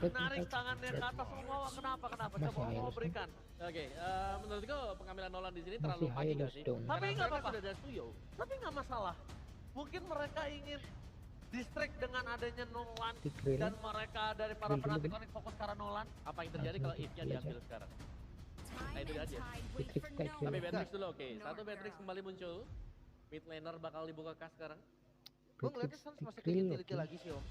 Menarik tangannya ke atas semua. Kenapa? Coba mau berikan. Oke, menurutku pengambilan Nolan di sini terlalu Masih pagi high nggak sih? dong. Tapi Karena nggak mereka apa-apa. sudah ada Suyo. Tapi nggak masalah. Mungkin mereka ingin distract dengan adanya Nolan Tigreal. dan mereka dari para Tigreal fanatik dulu. Onyx fokus ke arah Nolan. Apa yang terjadi kalau If-nya Iya, diambil sekarang? Nah itu dia aja. Matrix Tigreal. Tapi Beatrix dulu oke. Satu Beatrix kembali muncul. Mid laner bakal dibuka kah sekarang? Gue ngeliatnya Suns masih ke Tigreal, utility oke. lagi sih om.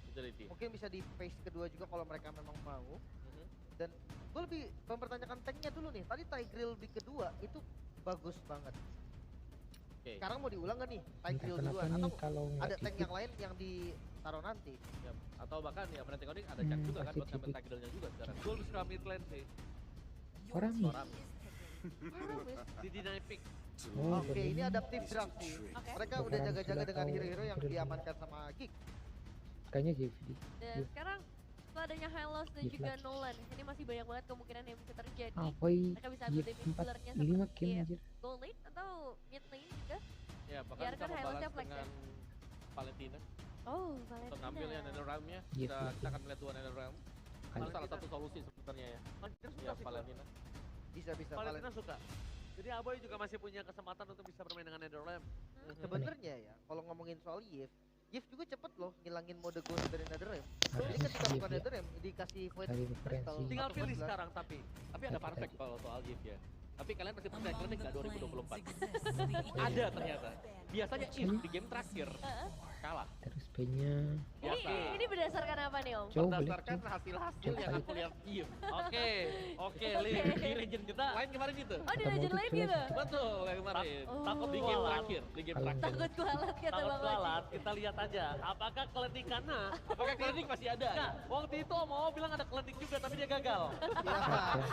Utility. Mungkin bisa di phase kedua juga kalau mereka memang mau. Mhm. Dan gue lebih mempertanyakan tanknya dulu nih. Tadi Tigreal di kedua itu bagus banget. Oke. Sekarang mau diulang gak nih Entah Tigreal kenapa duluan? nih Atau kalau nggak ada tank dikit yang lain yang ditaruh nanti? Yap. Atau bahkan ya Fnatic Onyx ada chance juga kan pasti buat ngambil dikit. tagline-nya juga sekarang. Gue lebih suka mid lane sih. orang nih. Orang. Di dynamic. Oh, Oke, ini adaptif draft sih. Oke. Mereka udah Sekarang jaga-jaga sudah dengan tahu hero-hero yang Tigreal. diamankan sama Geek. Kayaknya JVD. Dan sekarang setelah adanya Hylos dan Gift juga lagi. Nolan, ini masih banyak banget kemungkinan yang bisa terjadi. Apa Mereka bisa ambil damage 4 dealernya 5 seperti game anjir. gold lane atau mid lane juga. Ya bahkan Biarkan bisa Hylos-nya membalas flex ya. dengan Valentina Oh, untuk ngambil ya Valentina. Nether Realm-nya. Iya, Kita, iya. kita akan melihat dua Nether Realm. Itu salah satu solusi sebenarnya ya. Valentina suka Ya sih gua. Valentina. Bisa Valentina suka. Jadi Aboy juga masih punya kesempatan untuk bisa bermain dengan Netherlands. Sebenarnya ya, kalau ngomongin soal Yves juga cepet loh ngilangin mode ghost dari Netherrealm. Jadi Harus ketika Yves bukan ya. Netherrealm dikasih void Cari crystal. referensi. Tinggal atau pilih 14. sekarang tapi. Tapi ada fun fact kalau soal If ya. Tapi kalian pasti percaya klinik nggak 2024? Ada ternyata. Biasanya If di game terakhir kalah. Terus B-nya Biasa. Ini berdasarkan apa nih Om? jauh boleh. Berdasarkan hasil-hasil yang aku lihat If. Oke, Lim. Di legend kita lain kemarin gitu. Oh di Kata legend Multi lain Class. gitu? Betul yang kemarin. Oh. Takut di game terakhir, di game Kalau terakhir. Takut kualat kata Takut Bang kualat, Oji. kita lihat aja. Apakah Klenikana? Apakah klinik masih ada? Enggak, waktu itu mau bilang ada Klenik juga tapi dia gagal.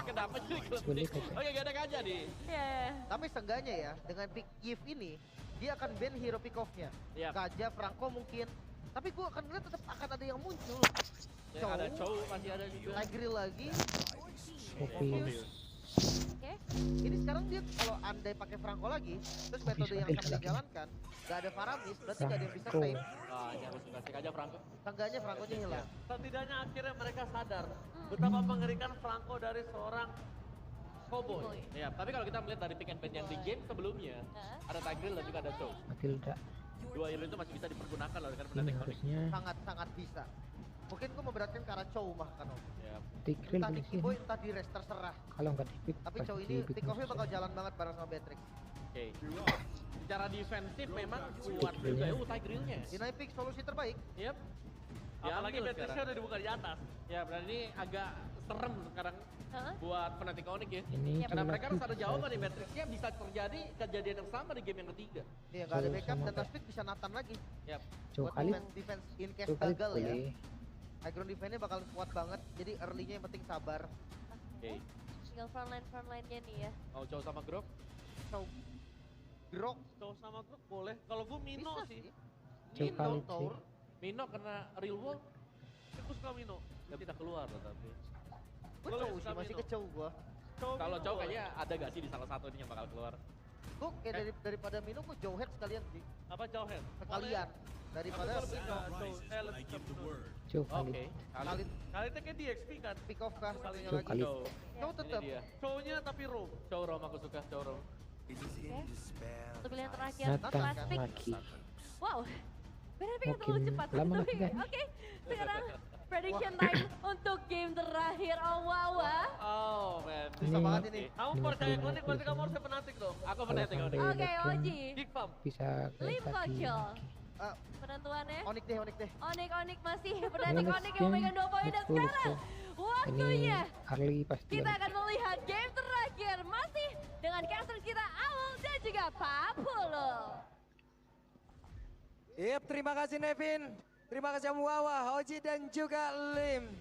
Kenapa jadi Boleh klinik? saja. Oh ya gak ada aja nih. Iya. Tapi seenggaknya ya, dengan pick Yves ini, dia akan ban hero pick off-nya. Iya. Kaja, Franco mungkin. Tapi gue akan ngeliat tetap akan ada yang muncul. Ya, ada Chow masih ada juga. Tigreal lagi. Obvious. Oke. Ini sekarang dia kalau andai pakai Franco lagi, terus metode yang akan dijalankan, gak ada Faramis, berarti gak ada yang bisa Franco. save. Ah, ya harus dikasih aja Franco. Seenggaknya Franco-nya hilang. Setidaknya akhirnya mereka sadar betapa mengerikan Franco dari seorang cowboy. Boy. Ya, tapi kalau kita melihat dari pick and ban yang di game sebelumnya, ada Tigreal dan juga ada Chow. Matilda Dua hero itu masih bisa dipergunakan loh dengan ini Fnatic Onyx. harusnya Sangat-sangat bisa. Mungkin gue memberatkan ke arah Chow bahkan om. Ya, Tigreal Entah di boleh sih. Kiboy, entah di rest terserah. Kalau nggak dipik Tapi pasti Chow ini dipik pick off-nya musuh. bakal jalan banget bareng sama Beatrix. oke. Secara defensif memang kuat juga. Tigreal-nya. Deny pick solusi terbaik. Yep. Apalagi Diambil Beatrixnya sekarang. udah dibuka di atas. Ya, berarti ini agak serem sekarang Heeh. buat Fnatic Onyx ya. Ini Karena mereka harus ada bisa jawaban nih, sih. Matrixnya bisa terjadi kejadian yang sama di game yang ketiga. Iya nggak ada Chow backup sama dan Taspik bisa Nathan lagi. Yap. Jauh Buat kali defense in case jauh kali gagal ya. boleh. High ground defense-nya bakal kuat banget. Jadi early-nya yang penting sabar. Oke. Tinggal frontline-nya nih ya. Mau Chow sama Grok? Chow Grok Chow sama Grok boleh. Kalau gue Mino bisa sih. Jauh Mino kali Tower. Mino kena real wall Aku suka Mino. nggak bisa keluar loh tapi. Gue Boleh, Chow sih suka masih Mino. ke Chow gua. Kalau Mino Chow boleh. kayaknya ada gak sih di salah satu ini yang bakal keluar? Gue kayak daripada Mino gue Jauh Head sekalian sih. Apa Jauhead? Sekalian. Daripada Aku lebih ke Chow. Lebih ke Mino. Jauh kali. Oke. kali Kali itu kayak DXP kan. pick off kah kalinya Jauh lagi. kali. Chow. Chow Ini tetap. dia. Chow-nya tapi roam. Chow Rom aku suka Chow Rom. Untuk pilihan terakhir, Nathan last pick. lagi. Wow. Benar tapi Makin terlalu cepat. lama Tapi kan? oke. Sekarang prediction time untuk game terakhir. Oh wow. Oh man. Bisa Ini- banget ini. Kamu Lima percaya puluh, Klenik berarti kamu 50. harus fanatik dong. Aku Kalau Fnatic sampai Onyx. Oke, legend Oji. Big Pump. bisa kayak Limpa tadi kill. lagi. Ah, Penentuannya. Onyx deh. Onik masih Fnatic Next Onyx yang memegang 2 poin dan betul, sekarang betul. waktunya Ini Harley pasti kita ada. akan melihat game terakhir masih dengan caster kita Awul dan juga Papulo. Yep, terima kasih Nevin. Terima kasih Om Wawa, Oji dan juga Lim.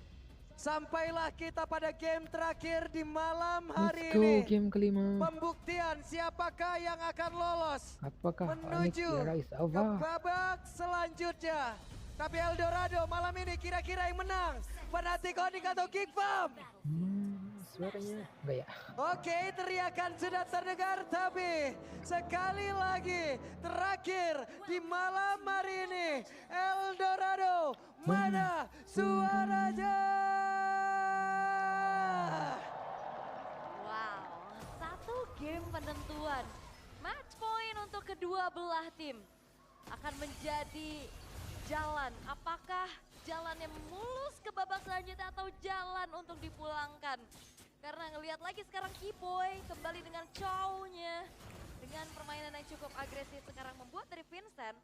Sampailah kita pada game terakhir di malam hari Let's go ini. game kelima. Pembuktian siapakah yang akan lolos Apakah Onyx menuju Era is ke over? babak selanjutnya. Tapi Eldorado malam ini kira-kira yang menang, Fnatic Onyx atau Geek Farm? Suaranya enggak ya? Oke, teriakan sudah terdengar, tapi sekali lagi terakhir di malam hari ini Eldorado, mana suaranya? kedua belah tim akan menjadi jalan. Apakah jalannya mulus ke babak selanjutnya atau jalan untuk dipulangkan? Karena ngelihat lagi sekarang Keyboy kembali dengan Chow-nya. Dengan permainan yang cukup agresif sekarang membuat dari Vincent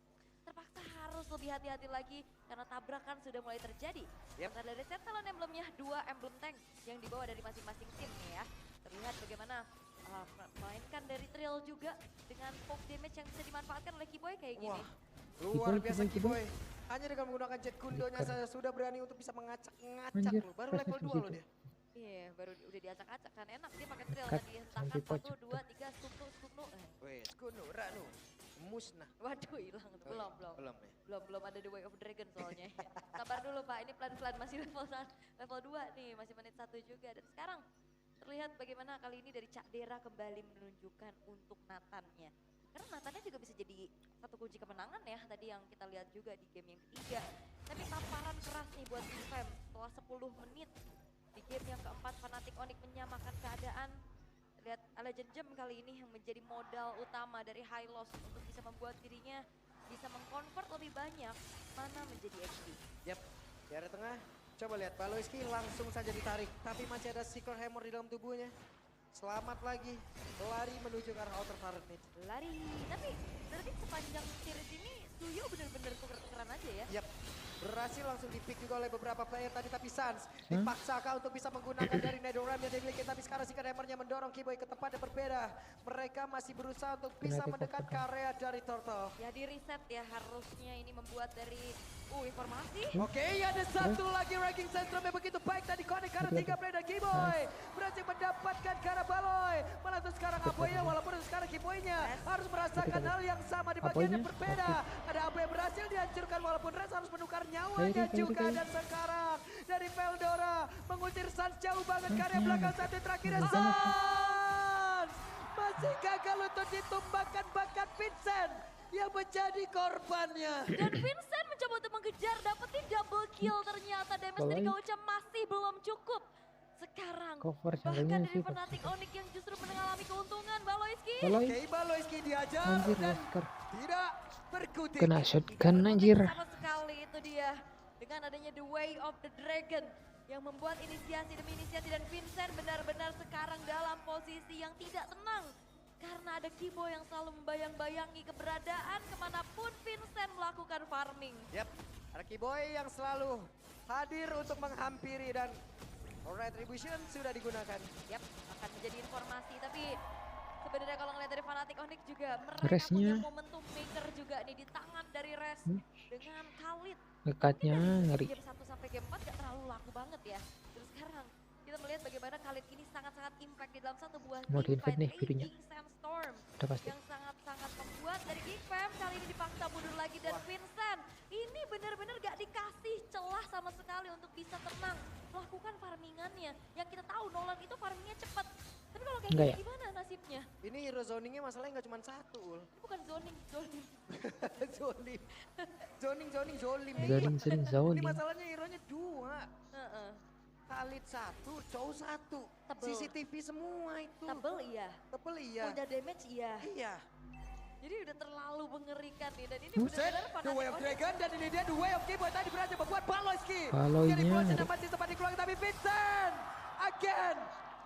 terpaksa harus lebih hati-hati lagi karena tabrakan sudah mulai terjadi. Karena dari set talent emblemnya 2 emblem tank yang dibawa dari masing-masing tim nih ya. Terlihat bagaimana mainkan dari Trill juga dengan poke damage yang bisa dimanfaatkan oleh Keyboy kayak gini. Wah, luar biasa Keyboy. Keyboy. Hanya dengan menggunakan jet kundonya saja sudah berani untuk bisa mengacak-ngacak Anjir, loh. Baru prestasi level 2 loh gitu. dia. Iya, baru udah diacak-acak kan enak dia pakai Trill Cut, tadi sampai hentakan 1, pojok 2, 3, suknu. Wes, kuno, ranu, musnah. Waduh hilang tuh, belum. Belum ya. Belum ada The Way of Dragon soalnya. Sabar dulu Pak, ini pelan-pelan masih level 2 nih, masih menit 1 juga. Dan sekarang terlihat bagaimana kali ini dari Cak Dera kembali menunjukkan untuk Nathan-nya. Karena Nathan-nya juga bisa jadi satu kunci kemenangan ya, tadi yang kita lihat juga di game yang ketiga. Tapi tamparan keras nih buat Team Fam setelah 10 menit. Di game yang keempat, Fnatic Onyx menyamakan keadaan. Lihat Legend Gem kali ini yang menjadi modal utama dari High Loss untuk bisa membuat dirinya bisa mengkonvert lebih banyak mana menjadi XP. Yap, di area tengah. Coba lihat, Baloiski langsung saja ditarik. Tapi masih ada Secret Hammer di dalam tubuhnya. Selamat lagi, lari menuju ke arah outer turret nih. Lari, tapi berarti sepanjang series ini Suyo bener-bener tuker-tukeran aja ya? Yap, berhasil langsung di-pick juga oleh beberapa player tadi. Tapi Sans dipaksakah untuk bisa menggunakan dari Nedoram yang dimiliki. Tapi sekarang Secret Hammer-nya mendorong Keyboy ke tempat yang berbeda. Mereka masih berusaha untuk bisa Fnatic mendekat ke area dari Turtle. Ya di reset ya harusnya ini membuat dari informasi. Oke, ada satu lagi ranking sentrum yang begitu baik tadi connect karena 3 player dan Keyboy berhasil mendapatkan karena Baloy. Malah tuh sekarang Aboynya, walaupun sekarang Keyboy-nya harus merasakan hal yang sama di bagian yang berbeda. Ada Aboy yang berhasil dihancurkan walaupun Res harus menukar nyawanya juga. Dan sekarang dari Veldora mengusir Sans jauh banget ke area belakang satu terakhir. Sans masih gagal untuk ditumbangkan bahkan Vincent yang menjadi korbannya. Dan Vincent mencoba untuk mengejar, dapetin double kill ternyata. Damage dari Gaucha masih belum cukup. Sekarang Cover bahkan jungle-nya dari sih, Fnatic Onyx yang justru mengalami keuntungan. Baloiski. Baloy. Oke, Baloiski diajar Anjir, dan Laskar. tidak berkutik. Kena shotgun anjir. Sama sekali itu dia. Dengan adanya The Way of the Dragon yang membuat inisiasi demi inisiasi dan Vincent benar-benar sekarang dalam posisi yang tidak tenang. Karena ada Keyboy yang selalu membayang-bayangi keberadaan kemanapun Vincent melakukan farming. Yap, ada Keyboy yang selalu hadir untuk menghampiri dan Retribution sudah digunakan. Yap, akan menjadi informasi. Tapi sebenarnya kalau ngeliat dari Fnatic Onyx juga mereka Resnya. punya momentum maker juga nih di tangan dari Res dengan Khalid. Dekatnya Mungkin ngeri. dari game 1 sampai game 4 gak terlalu laku banget ya. Terus sekarang kita melihat bagaimana Khalid ini sangat-sangat impact di dalam satu buah Mau teamfight di-invite nih videonya. Raging Sandstorm Udah pasti. yang sangat-sangat membuat dari Geek Fam kali ini dipaksa mundur lagi dan Vincent ini benar-benar gak dikasih celah sama sekali untuk bisa tenang melakukan farmingannya. Yang kita tahu Nolan itu farmingnya cepat. Tapi kalau kayak Enggak gini ya? gimana nasibnya? Ini hero zoningnya masalahnya nggak cuma satu, Ul. Ini bukan zoning. Zolim. Zolim. Zoning, Ini zoning. masalahnya hero-nya 2. Heeh. Khalid 1, Chow 1. Tebel. CCTV semua itu. Tebel iya. Tebel iya. Punya damage iya. Iya. Jadi udah terlalu mengerikan nih dan ini Buset, benar-benar The Way of Fnatic Onyx. Dragon dan ini dia The Way of Keyboy tadi berhasil membuat Baloiski. Baloynya Jadi proses ngeri. yang masih sempat dikeluarkan tapi Vincent again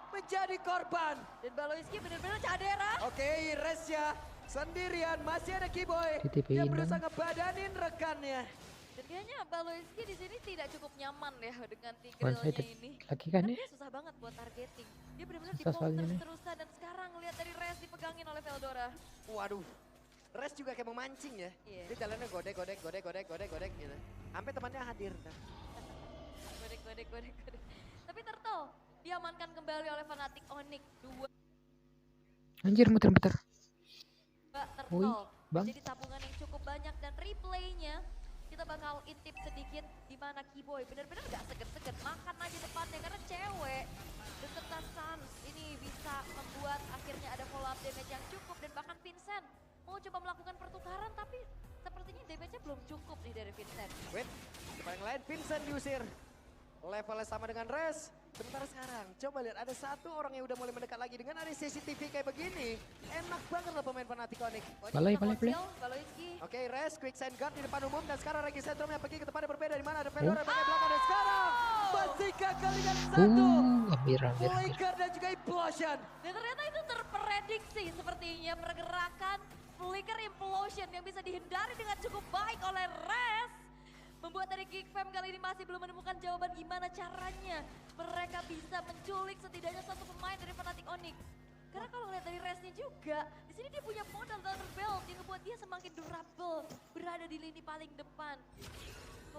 menjadi korban. Dan Baloiski benar-benar cadera. Oke, Resya sendirian masih ada Keyboy Titipin yang berusaha dong. ngebadanin rekannya. Dan kayaknya Baloiski di sini tidak cukup nyaman ya dengan One Tigrealnya sided ini. lagi kan Karena ya? dia susah banget buat targeting. Dia benar-benar Susah dipop soalnya nih. terus-terusan dan sekarang lihat dari Res dipegangin oleh Veldora. Waduh. Res juga kayak memancing ya. Iya. Dia jalannya godek gitu. Sampai temannya hadir. Godek. Tapi Turtle diamankan kembali oleh Fnatic Onyx. 2 Anjir muter-muter. Woi, Turtle. Bang. Jadi tabungan yang cukup banyak dan replaynya kita bakal intip sedikit di mana Keyboy benar-benar gak seger-seger makan aja depannya karena cewek beserta Sans ini bisa membuat akhirnya ada follow up damage yang cukup dan bahkan Vincent mau coba melakukan pertukaran tapi sepertinya damage-nya belum cukup nih dari Vincent. Wait, di paling lain Vincent diusir. levelnya sama dengan Res. Sementara sekarang, coba lihat ada satu orang yang udah mulai mendekat lagi dengan ada CCTV kayak begini. Enak banget lah pemain Fnatic Onyx. Balai. Baloiski. Oke, Res, quick send guard di depan umum dan sekarang Regi Sentrum yang pergi ke tempat yang berbeda di mana ada Fedora bagian belakang dan sekarang masih gagal dengan satu. Hampir. Flicker dan juga Implosion. Dan ternyata itu terprediksi sepertinya pergerakan Flicker Implosion yang bisa dihindari dengan cukup baik oleh Res. Membuat dari Geek Fam kali ini masih belum menemukan jawaban gimana caranya mereka bisa menculik setidaknya satu pemain dari Fnatic Onyx. Karena kalau lihat dari Resnya juga, di sini dia punya modal Thunderbelt yang membuat dia semakin durable, berada di lini paling depan.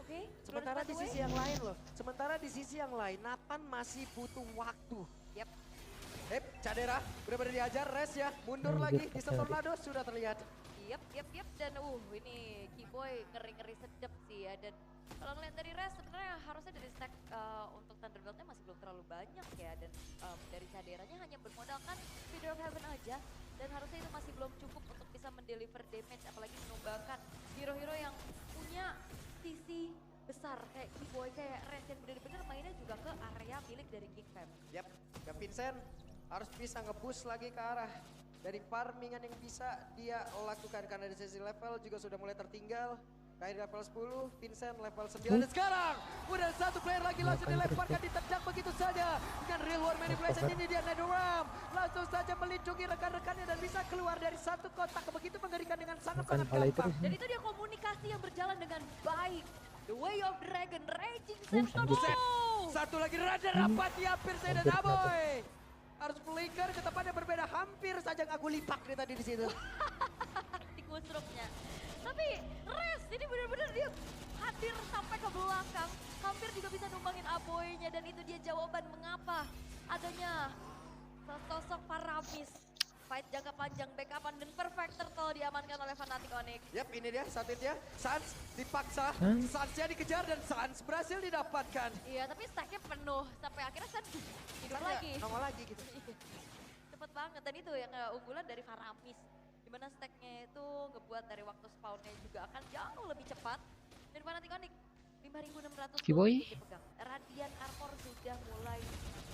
Oke, Sementara di sisi yang lain loh, sementara di sisi yang lain Nathan masih butuh waktu. Yap. Cadera benar-benar diajar, Res ya, mundur lagi, di Tornado sudah terlihat. Yap. Dan ini Keyboy ngeri-ngeri sedep sih ya. Dan kalau ngeliat dari Res sebenarnya harusnya dari stack untuk Thunderbeltnya masih belum terlalu banyak ya. Dan dari caderanya hanya bermodalkan Feeder of Heaven aja. Dan harusnya itu masih belum cukup untuk bisa mendeliver damage. Apalagi menumbangkan hero-hero yang punya sisi besar kayak Keyboy, kayak Res yang benar-benar mainnya juga ke area milik dari Geek Fam. Yap, dan Vincent harus bisa nge-push lagi ke arah dari farmingan yang bisa dia lakukan karena di sisi level juga sudah mulai tertinggal. Kairi level 10, Vincent level 9 dan sekarang udah satu player lagi langsung dilemparkan, ditendang begitu saja dengan real world manipulation. Ini dia Netherrealm langsung saja melindungi rekan-rekannya dan bisa keluar dari satu kotak begitu mengerikan dengan sangat-sangat gampang. Dan itu dia komunikasi yang berjalan dengan baik. The Way of Dragon, Raging Sandstorm. Satu lagi Radar rapat di hampir saya dan Aboy. Harus flicker ke tempat yang berbeda, hampir saja aku lipak dia tadi di situ. Di kusruknya. Tapi Res ini benar-benar dia hadir sampai ke belakang. Hampir juga bisa numbangin Aboynya dan itu dia jawaban mengapa adanya sosok Paramis. Fight jangka panjang, backupan dan perfect turtle diamankan oleh Fnatic Onyx. Yap, ini dia satu dia. Sans dipaksa, Sansnya dikejar dan Sans berhasil didapatkan. Iya, tapi stacknya penuh sampai akhirnya Sans hidup Sans lagi. nongol lagi gitu. Cepet banget dan itu yang unggulan dari Faramis. Dimana stacknya itu ngebuat dari waktu spawnnya juga akan jauh lebih cepat. Dan Fnatic Onyx 5.600 Keyboy. dipegang. Radiant Armor sudah mulai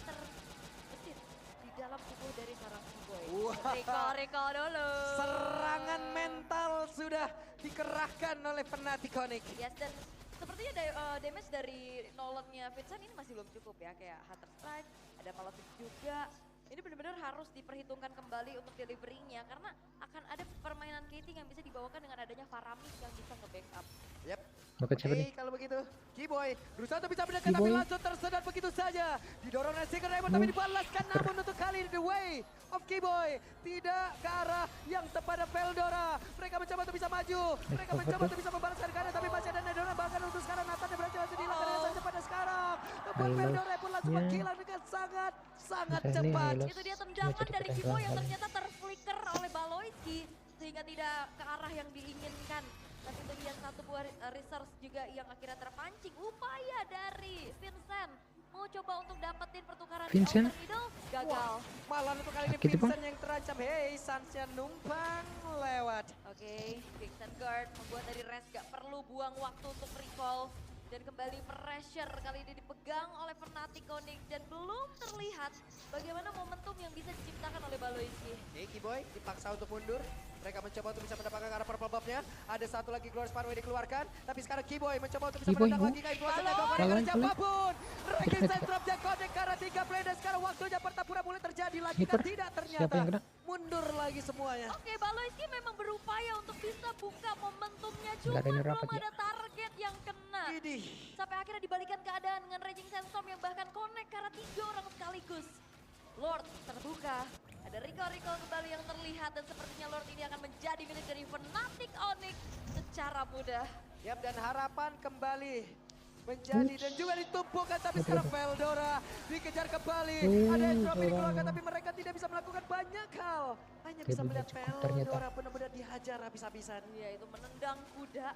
terbesit di dalam tubuh dari seorang Keyboy. Wah. Recall dulu. Serangan mental sudah dikerahkan oleh Fnatic Onyx. Yes, dan sepertinya damage dari Nolan-nya Vincent ini masih belum cukup ya. Kayak Hunter Strike, ada Malefic juga. Ini benar-benar harus diperhitungkan kembali untuk delivery-nya. Karena akan ada permainan Katie yang bisa dibawakan dengan adanya Faramis yang bisa nge-backup. Yap. Roket siapa nih? Kalau begitu, Keyboy berusaha untuk bisa mendekat tapi Keyboy. langsung tersedot begitu saja. Didorong oleh Secret Diamond tapi dibalaskan, namun untuk kali ini the way of Keyboy tidak ke arah yang tepat dan Veldora. Mereka mencoba untuk bisa maju, mereka mencoba untuk bisa membalaskan kanan tapi masih ada Nedora, bahkan untuk sekarang Nathan yang berhasil langsung dihilangkan dengan sangat pada sekarang. Namun Veldora pun langsung menghilang dengan sangat cepat. Itu dia tendangan dari Keyboy yang ternyata terflicker oleh Baloiski sehingga tidak ke arah yang diinginkan. Tapi itu dia satu buah resource juga yang akhirnya terpancing. Upaya dari Vincent mau coba untuk dapetin pertukaran Vincent? di outer middle, gagal. Malah untuk kali ini Sakit, Bang. Vincent yang terancam. Hey, Sansnya numpang lewat. Oke, Vincent guard membuat dari Res gak perlu buang waktu untuk recall. Dan kembali pressure kali ini dipegang oleh Fnatic Onyx dan belum terlihat bagaimana momentum yang bisa diciptakan oleh Baloiski. Oke, Keyboy dipaksa untuk mundur. Mereka mencoba untuk bisa mendapatkan ke arah purple buff-nya. Ada satu lagi Glorious Pathway dikeluarkan. Tapi sekarang Keyboy mencoba untuk bisa Keyboy, meledak lagi. Kain Glorious Pathway Balon, dengan balon. siapapun. Regi Sentrum dia connect ke arah 3 play dan sekarang waktunya pertempuran mulai terjadi lagi. Sniper. Dan tidak Siapa yang ternyata. kena? Mundur lagi semuanya. Oke, Baloiski memang berupaya untuk bisa buka momentumnya, Nggak cuma ada yang belum rapat ya. ada target yang kena. Idih. Sampai akhirnya dibalikan keadaan dengan Raging Sandstorm yang bahkan connect karena 3 orang sekaligus. Lord terbuka, ada recall kembali yang terlihat dan sepertinya Lord ini akan menjadi milik dari Fnatic Onyx secara mudah. Yap, dan harapan kembali menjadi dan juga ditumpukan tapi sekarang Veldora dikejar kembali. Ada Entropy dikeluarkan tapi mereka tidak bisa melakukan banyak hal. Hanya bisa Dia melihat cukup ternyata. Veldora benar-benar dihajar habis-habisan. Iya, itu menendang kuda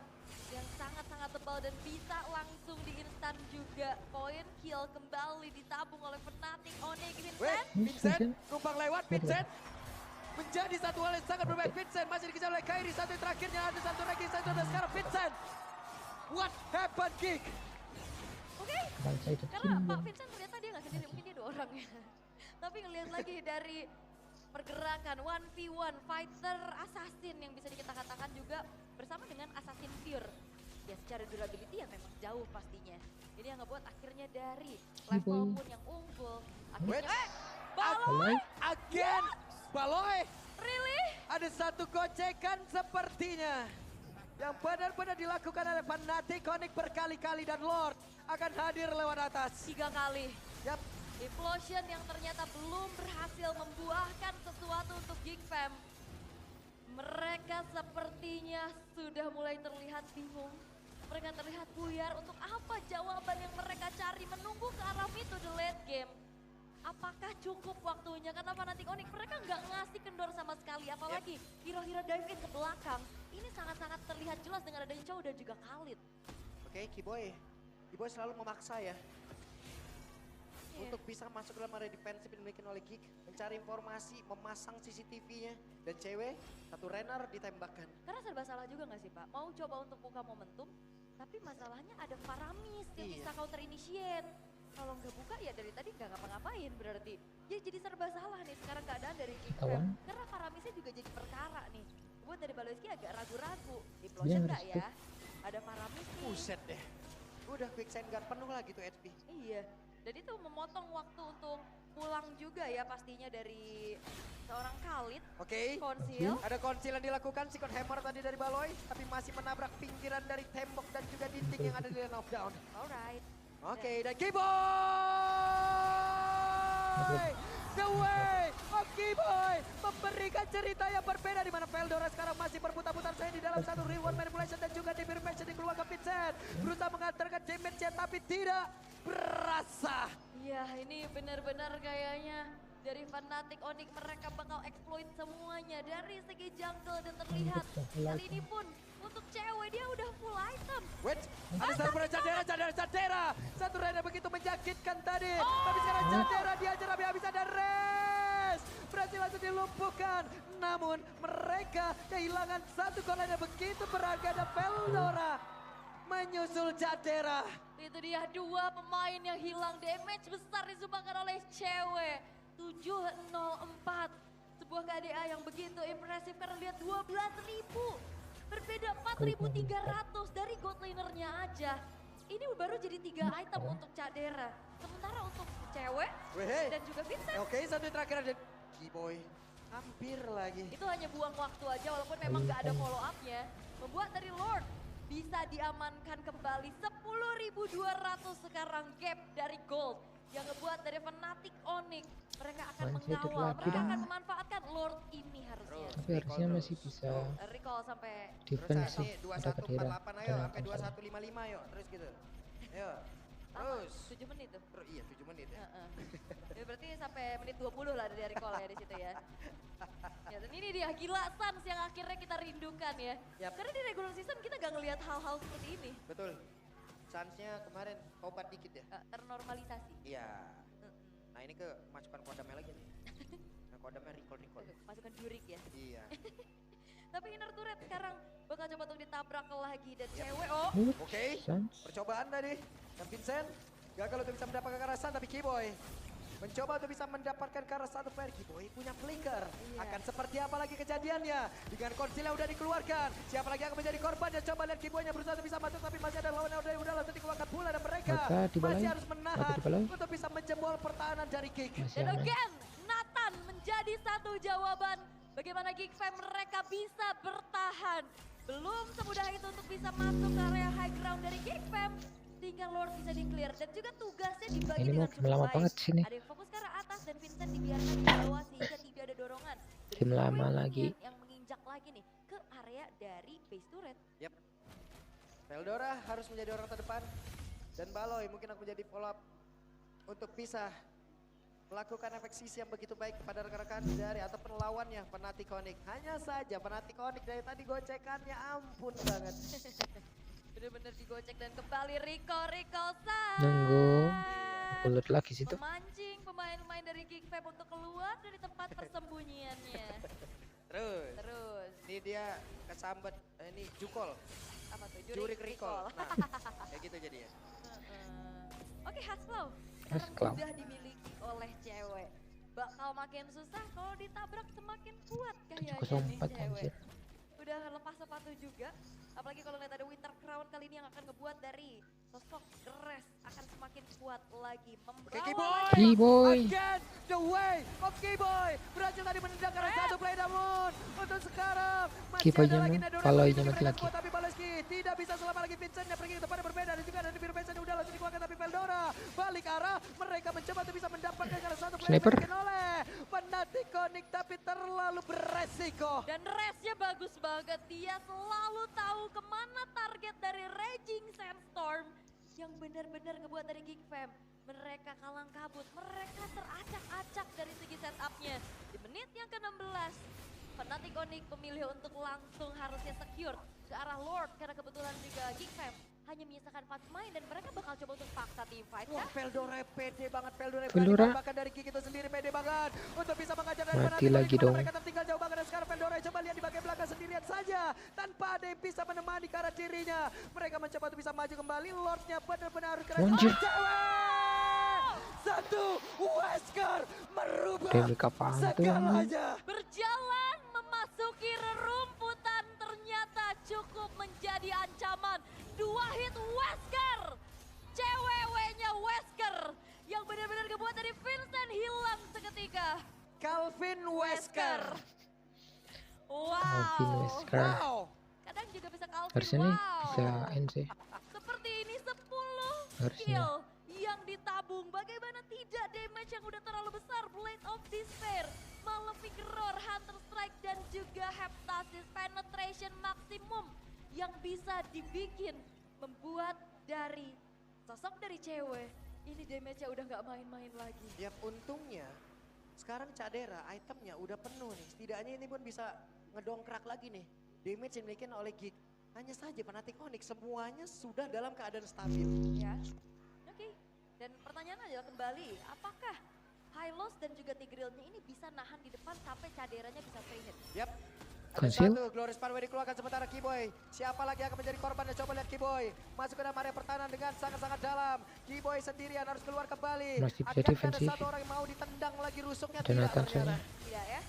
yang sangat-sangat tebal dan bisa langsung di instan juga. Poin kill kembali ditabung oleh Fnatic Onyx. Wait, Vincent, Vincent numpang lewat, Vincent. Menjadi satu hal yang sangat berbeda. Vincent masih dikejar oleh Kairi. Satu yang terakhirnya ada satu Regi Sentrum dan sekarang Vincent. What happened, Geek? Oke, Bangsa itu karena Pak timbang. Vincent ternyata dia nggak sendiri, mungkin dia 2 orang ya. Tapi ngelihat lagi dari pergerakan 1v1 fighter assassin yang bisa kita katakan juga bersama dengan assassin pure. Ya secara durability ya memang jauh pastinya. Ini yang ngebuat akhirnya dari level pun yang unggul. Akhirnya Baloi. Again, Baloi. really? Ada satu gocekan sepertinya yang benar-benar dilakukan oleh Fnatic Onyx berkali-kali dan Lord akan hadir lewat atas. 3 kali. Yap, Implosion yang ternyata belum berhasil membuahkan sesuatu untuk Geek Fam. Mereka sepertinya sudah mulai terlihat bingung. Mereka terlihat buyar untuk apa jawaban yang mereka cari, menunggu ke arah itu the late game. Apakah cukup waktunya? Karena Fnatic Onyx mereka nggak ngasih kendor sama sekali. Apalagi hero-hero dive in ke belakang. Ini sangat-sangat terlihat jelas dengan adanya Chow dan juga Khalid. Oke, Kiboy selalu memaksa ya. Untuk bisa masuk dalam area defensif yang dimiliki oleh Geek, mencari informasi, memasang CCTV-nya, dan cewek satu Renner ditembakkan. Karena serba salah juga nggak sih Pak? Mau coba untuk buka momentum, tapi masalahnya ada Faramis yang bisa counter initiate. Kalau nggak buka ya dari tadi nggak ngapa-ngapain berarti. Ya jadi serba salah nih sekarang keadaan dari Geek Fam. Kawan. Karena Faramisnya juga jadi perkara nih. Buat dari Baloiski agak ragu-ragu. Di Dia Plosion nggak ngerespek. ya? Ada Faramis nih. Buset deh. Udah quicksand guard penuh lagi tuh HP. Iya. Dan itu memotong waktu untuk pulang juga ya pastinya dari seorang Khalid. oke. Konsil. Ada konsil yang dilakukan, Second Hammer tadi dari Baloi, tapi masih menabrak pinggiran dari tembok dan juga dinding yang ada di lane of down. Alright. Oke, dan Kiboy! The way of Kiboy memberikan cerita yang berbeda di mana Veldora sekarang masih berputar-putar saya di dalam satu reward manipulation dan juga di Perfection dikeluarkan Vincent. Berusaha mengantarkan damage-nya tapi tidak berasa. Iya ini benar-benar kayaknya dari Fnatic Onyx mereka bakal exploit semuanya dari segi jungle dan terlihat kali ini pun untuk cewek dia udah full item. Wait, ada satu Cadera. Satu Rena begitu menyakitkan tadi. Tapi sekarang Cadera diajar habis ada Res. Berhasil langsung dilumpuhkan. Namun mereka kehilangan satu gol yang begitu berharga dan Veldora menyusul Cadera. Itu dia 2 pemain yang hilang, damage besar disumbangkan oleh cewek. 704. Sebuah KDA yang begitu impresif karena lihat 12.000. Berbeda 4.300 dari gold lanernya aja. Ini baru jadi 3 item untuk Cadera. Sementara untuk cewek Weh, dan juga Vincent. oke, satu yang terakhir ada Kiboy. Hampir lagi. Itu hanya buang waktu aja walaupun memang gak ada follow up-nya. Membuat dari Lord bisa diamankan kembali 10.200 sekarang gap dari gold. Yang ngebuat dari Fnatic Onyx. Mereka akan Main sedikit mengawal, lagi mereka dong. akan memanfaatkan Lord ini harusnya. Tapi harusnya masih bisa Recall sampai defense sih. Terus Ada Kadira. 2148 ayo sampai 2155 yuk. Terus gitu. Ayo. lama, Terus. 7 menit tuh. Iya 7 menit ya. Heeh. Ya, berarti sampai menit 20 lah dari recall ya di situ ya. Ya, dan ini dia gila Suns yang akhirnya kita rindukan ya. Yap. Karena di regular season kita gak ngelihat hal-hal seperti ini. Betul. Suns-nya kemarin obat dikit ya. Ternormalisasi. Iya. Mm-mm. Nah ini ke masukan kodamnya lagi nih. Nah kodamnya recall. Masukkan Durik ya. Iya. Tapi inner turret sekarang bakal coba untuk ditabrak lagi dan Yap. cewek oh. Oke, Suns. percobaan tadi. Dan Vincent gagal untuk bisa mendapatkan kekerasan tapi Kiboy mencoba untuk bisa mendapatkan ke arah satu player. Kiboy punya flicker. Iya. Akan seperti apa lagi kejadiannya? Dengan konsil yang udah dikeluarkan. Siapa lagi yang akan menjadi korban? Dan coba lihat Kiboynya berusaha untuk bisa masuk tapi masih ada lawan yang udah langsung dikeluarkan pula dan mereka Maka dibalai. masih harus menahan Maka dibalai. untuk bisa menjebol pertahanan dari Kick. Masih Dan aman. again, Nathan menjadi satu jawaban bagaimana Geek Fam mereka bisa bertahan. Belum semudah itu untuk bisa masuk ke area high ground dari Geek Fam. Tinggal Lord bisa di-clear dan juga tugasnya dibagi Ini dengan mau cukup lama baik. banget sini. Ada yang fokus ke arah atas dan Vincent dibiarkan di bawah sehingga tidak ada dorongan. Dan Tim lama Queen lagi. yang menginjak lagi nih ke area dari base turret. Yap. Veldora harus menjadi orang terdepan. Dan Baloi mungkin akan menjadi follow up untuk bisa melakukan efek sisi yang begitu baik kepada rekan-rekan dari ataupun lawannya Fnatic Onyx. Hanya saja Fnatic Onyx dari tadi gocekannya ampun banget. Bener-bener digocek dan kembali Rico San. Nunggu. Ulet lagi situ. Memancing pemain-pemain dari Geek Fam untuk keluar dari tempat persembunyiannya. Terus, Ini dia kesambet, ini Jukol, apa tuh? Jurik Recall. Nah, kayak gitu jadinya. Oke, Hasclaw. Hasclaw. Sekarang sudah dimiliki oleh cewek. Bakal makin susah kalau ditabrak semakin kuat kayaknya nih 704 cewek. anjir. Udah lepas sepatu juga. Apalagi kalau lihat ada Winter Crown kali ini yang akan ngebuat dari sosok Dres akan semakin kuat lagi. Oke, Membawa Keyboy. lagi Keyboy. Again, the way of Keyboy. Berhasil tadi menendang karena satu play namun untuk sekarang masih Keyboy-nya ada lagi mah, Nedore Valoy-nya yang mati diberikan lagi. kuat, tapi Baleski tidak bisa selama lagi. Vincent yang pergi ke tempat yang berbeda dan juga ada biru Vincent yang udah langsung dikeluarkan, tapi Veldora balik arah. Mereka mencoba untuk bisa mendapatkan karena satu play Sniper. yang dimiliki oleh Fnatic Onyx, tapi terlalu beresiko. dan resnya bagus banget. Dia selalu tahu kemana target dari Raging Sandstorm yang benar-benar ngebuat dari Geek Fam. Mereka kalang kabut, mereka teracak-acak dari segi setupnya. Di menit yang ke-16, Fnatic Onyx memilih untuk langsung harusnya secure ke arah Lord karena kebetulan juga Geek Fam hanya menyisakan 4 pemain dan mereka bakal coba untuk paksa team fight. Wah, Veldora pede banget, Veldora Veldora. berani bahkan dari Geek itu sendiri pede banget untuk bisa mengajar dari Mati Fnatic lagi Onyx, dimana dong. mereka tertinggal jauh banget dan sekarang Veldora coba lihat di bagian belakang sendirian saja tanpa ada yang bisa menemani ke arah dirinya. Mereka mencoba untuk bisa maju kembali, Lordnya benar-benar keren. Anjir. Cewek! Satu, Wesker merubah Remake apaan tuh anjing? segalanya. Berjalan memasuki rerumputan ternyata cukup menjadi ancaman. 2 hit Wesker, cewek-ceweknya Wesker yang benar-benar ngebuat dari Vincent hilang seketika. Calvin Wesker. Wow. Calvin Wesker. Wow. Kadang juga bisa Calvin. Harusnya nih wow. bisa NC. Seperti ini 10 Harusnya. kill yang ditabung. Bagaimana tidak damage yang udah terlalu besar. Blade of Despair, Malefic Roar, Hunter Strike dan juga Heptasis Penetration Maximum yang bisa dibikin membuat dari sosok dari cewek ini damage-nya udah nggak main-main lagi. Ya untungnya sekarang Cadera itemnya udah penuh nih. Setidaknya ini pun bisa ngedongkrak lagi nih damage yang dimiliki oleh Geek. Hanya saja Fnatic Onyx semuanya sudah dalam keadaan stabil. Ya, oke. Dan pertanyaan adalah kembali, apakah Hylos dan juga Tigrealnya ini bisa nahan di depan sampai Caderanya bisa free hit? Yap. Ada Conceal. satu, Glorious Pathway dikeluarkan sementara Keyboy. Siapa lagi yang akan menjadi korbannya? Coba lihat Keyboy. Masuk ke dalam area pertahanan dengan sangat-sangat dalam. Keyboy sendirian harus keluar kembali. Masih bisa Akankah defensif. ada satu orang yang mau ditendang lagi rusuknya? Ada Tidak Nathan ternyata. soalnya. Tidak ya.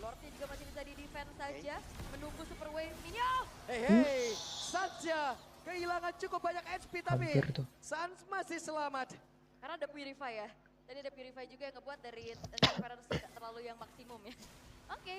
Lordnya juga masih bisa di defense saja, menunggu super wave Minyo. Hei, Sansya kehilangan cukup banyak HP tapi Hampir tuh. Sans masih selamat. Karena ada Purify ya. Tadi ada Purify juga yang ngebuat dari Interference tidak terlalu yang maksimum ya. Oke.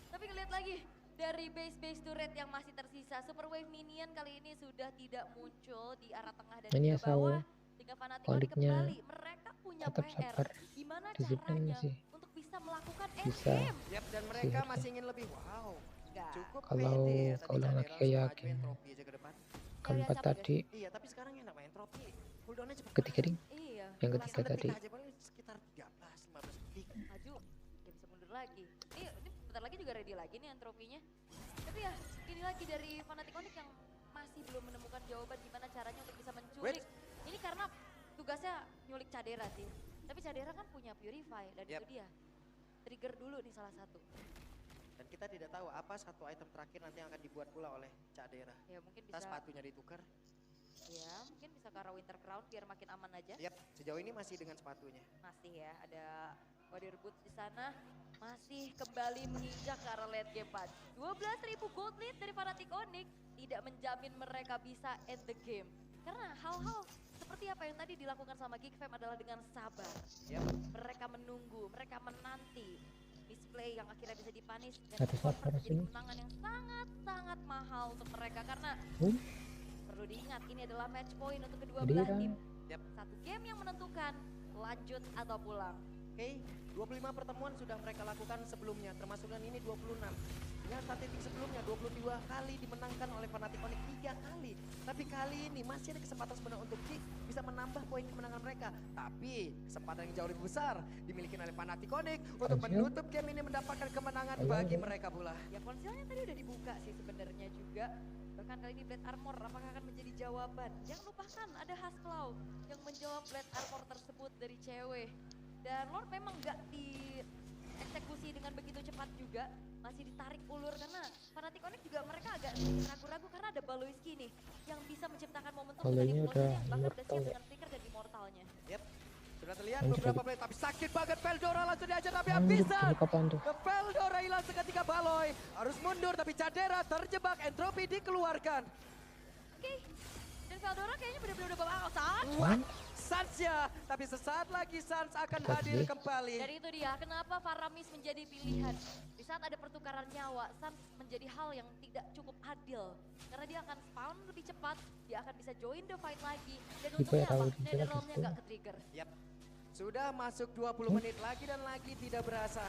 Tapi ngeliat lagi dari base turret yang masih tersisa. Super Wave Minion kali ini sudah tidak muncul di arah tengah dan Ini juga asal bawah. Tinggal Fnatic Onyx Koliknya kembali. Mereka punya tetap PR. sabar. Gimana Disiplin caranya sih. untuk bisa melakukan Bisa. endgame? Yap, dan mereka harusnya. masih ingin lebih. Wow, Enggak. cukup Kalau pede ya tadi keulang lagi Cadera kayak harus majuin game. trofi aja ke depan. Keempat capek tadi, Iya, tapi sekarang enak main trofi. Cooldownnya cepet. ketiga ding. Iya. Yang langsung ketiga tadi. Kita aja paling sekitar 13-15 detik. maju ya bisa mundur lagi. Ini bentar lagi juga ready lagi nih trofinya. Tapi ya ini lagi dari Fnatic Onyx yang masih belum menemukan jawaban gimana caranya untuk bisa menculik. Ini karena tugasnya nyulik Cadera sih. Tapi Cadera kan punya Purify dan Yap. itu dia. Trigger dulu nih salah satu. Dan kita tidak tahu apa satu item terakhir nanti yang akan dibuat pula oleh Cadera. Ya mungkin Entah bisa sepatunya ditukar. ya mungkin bisa ke arah Winter Crown biar makin aman aja. Yap, sejauh ini masih dengan sepatunya. Masih ya ada Warrior Boots di sana. Masih kembali menginjak ke arah late game 4. 12.000 gold lead dari Fnatic Onyx tidak menjamin mereka bisa end the game. Karena hal-hal seperti apa yang tadi dilakukan sama Geek Fam adalah dengan sabar. Yap. Mereka menunggu, mereka menanti misplay yang akhirnya bisa dipanis dan Ada convert sabar menjadi sini. kemenangan yang sangat-sangat mahal untuk mereka karena perlu diingat ini adalah match point untuk kedua belah Dirang. tim. Yap. Satu game yang menentukan lanjut atau pulang. Oke, 25 pertemuan sudah mereka lakukan sebelumnya, termasuk dan ini 26. Dengan statistik sebelumnya 22 kali dimenangkan oleh Fnatic Onyx 3 kali. Tapi kali ini masih ada kesempatan sebenarnya untuk Geek bisa menambah poin kemenangan mereka. Tapi kesempatan yang jauh lebih besar dimiliki oleh Fnatic Onyx untuk Konsil. menutup game ini mendapatkan kemenangan Ayo, bagi ayo. mereka pula. Ya konsilnya tadi udah dibuka sih sebenarnya juga. Bahkan kali ini Blade Armor apakah akan menjadi jawaban? Jangan lupakan ada Hasclaw yang menjawab Blade Armor tersebut dari cewek. Dan Lord memang nggak dieksekusi dengan begitu cepat juga. Masih ditarik ulur karena Fnatic Onyx juga mereka agak sedikit ragu-ragu karena ada Baloiski nih yang bisa menciptakan momentum dengan Baloinya implosion udah yang bahkan udah immortal siap ya. dengan flicker dan immortal. Sudah terlihat Anjir, beberapa play, tapi sakit banget Veldora langsung diajar tapi Anjir, habisan. ini kapan tuh? Veldora hilang seketika Baloy. Harus mundur tapi Cadera terjebak, entropi dikeluarkan. Oke. Dan Veldora kayaknya benar-benar udah bawa alasan. Cuman, Sans ya, tapi sesaat lagi Sans akan Cepat hadir sih. kembali. Dan itu dia, kenapa Faramis menjadi pilihan. Di saat ada pertukaran nyawa, Sans menjadi hal yang tidak cukup adil. Karena dia akan spawn lebih cepat, dia akan bisa join the fight lagi. Dan Tipe untungnya apa? Raul di Netherrealm-nya situ. nggak ke-trigger. Yap. Sudah masuk 20 menit lagi dan lagi tidak berasa.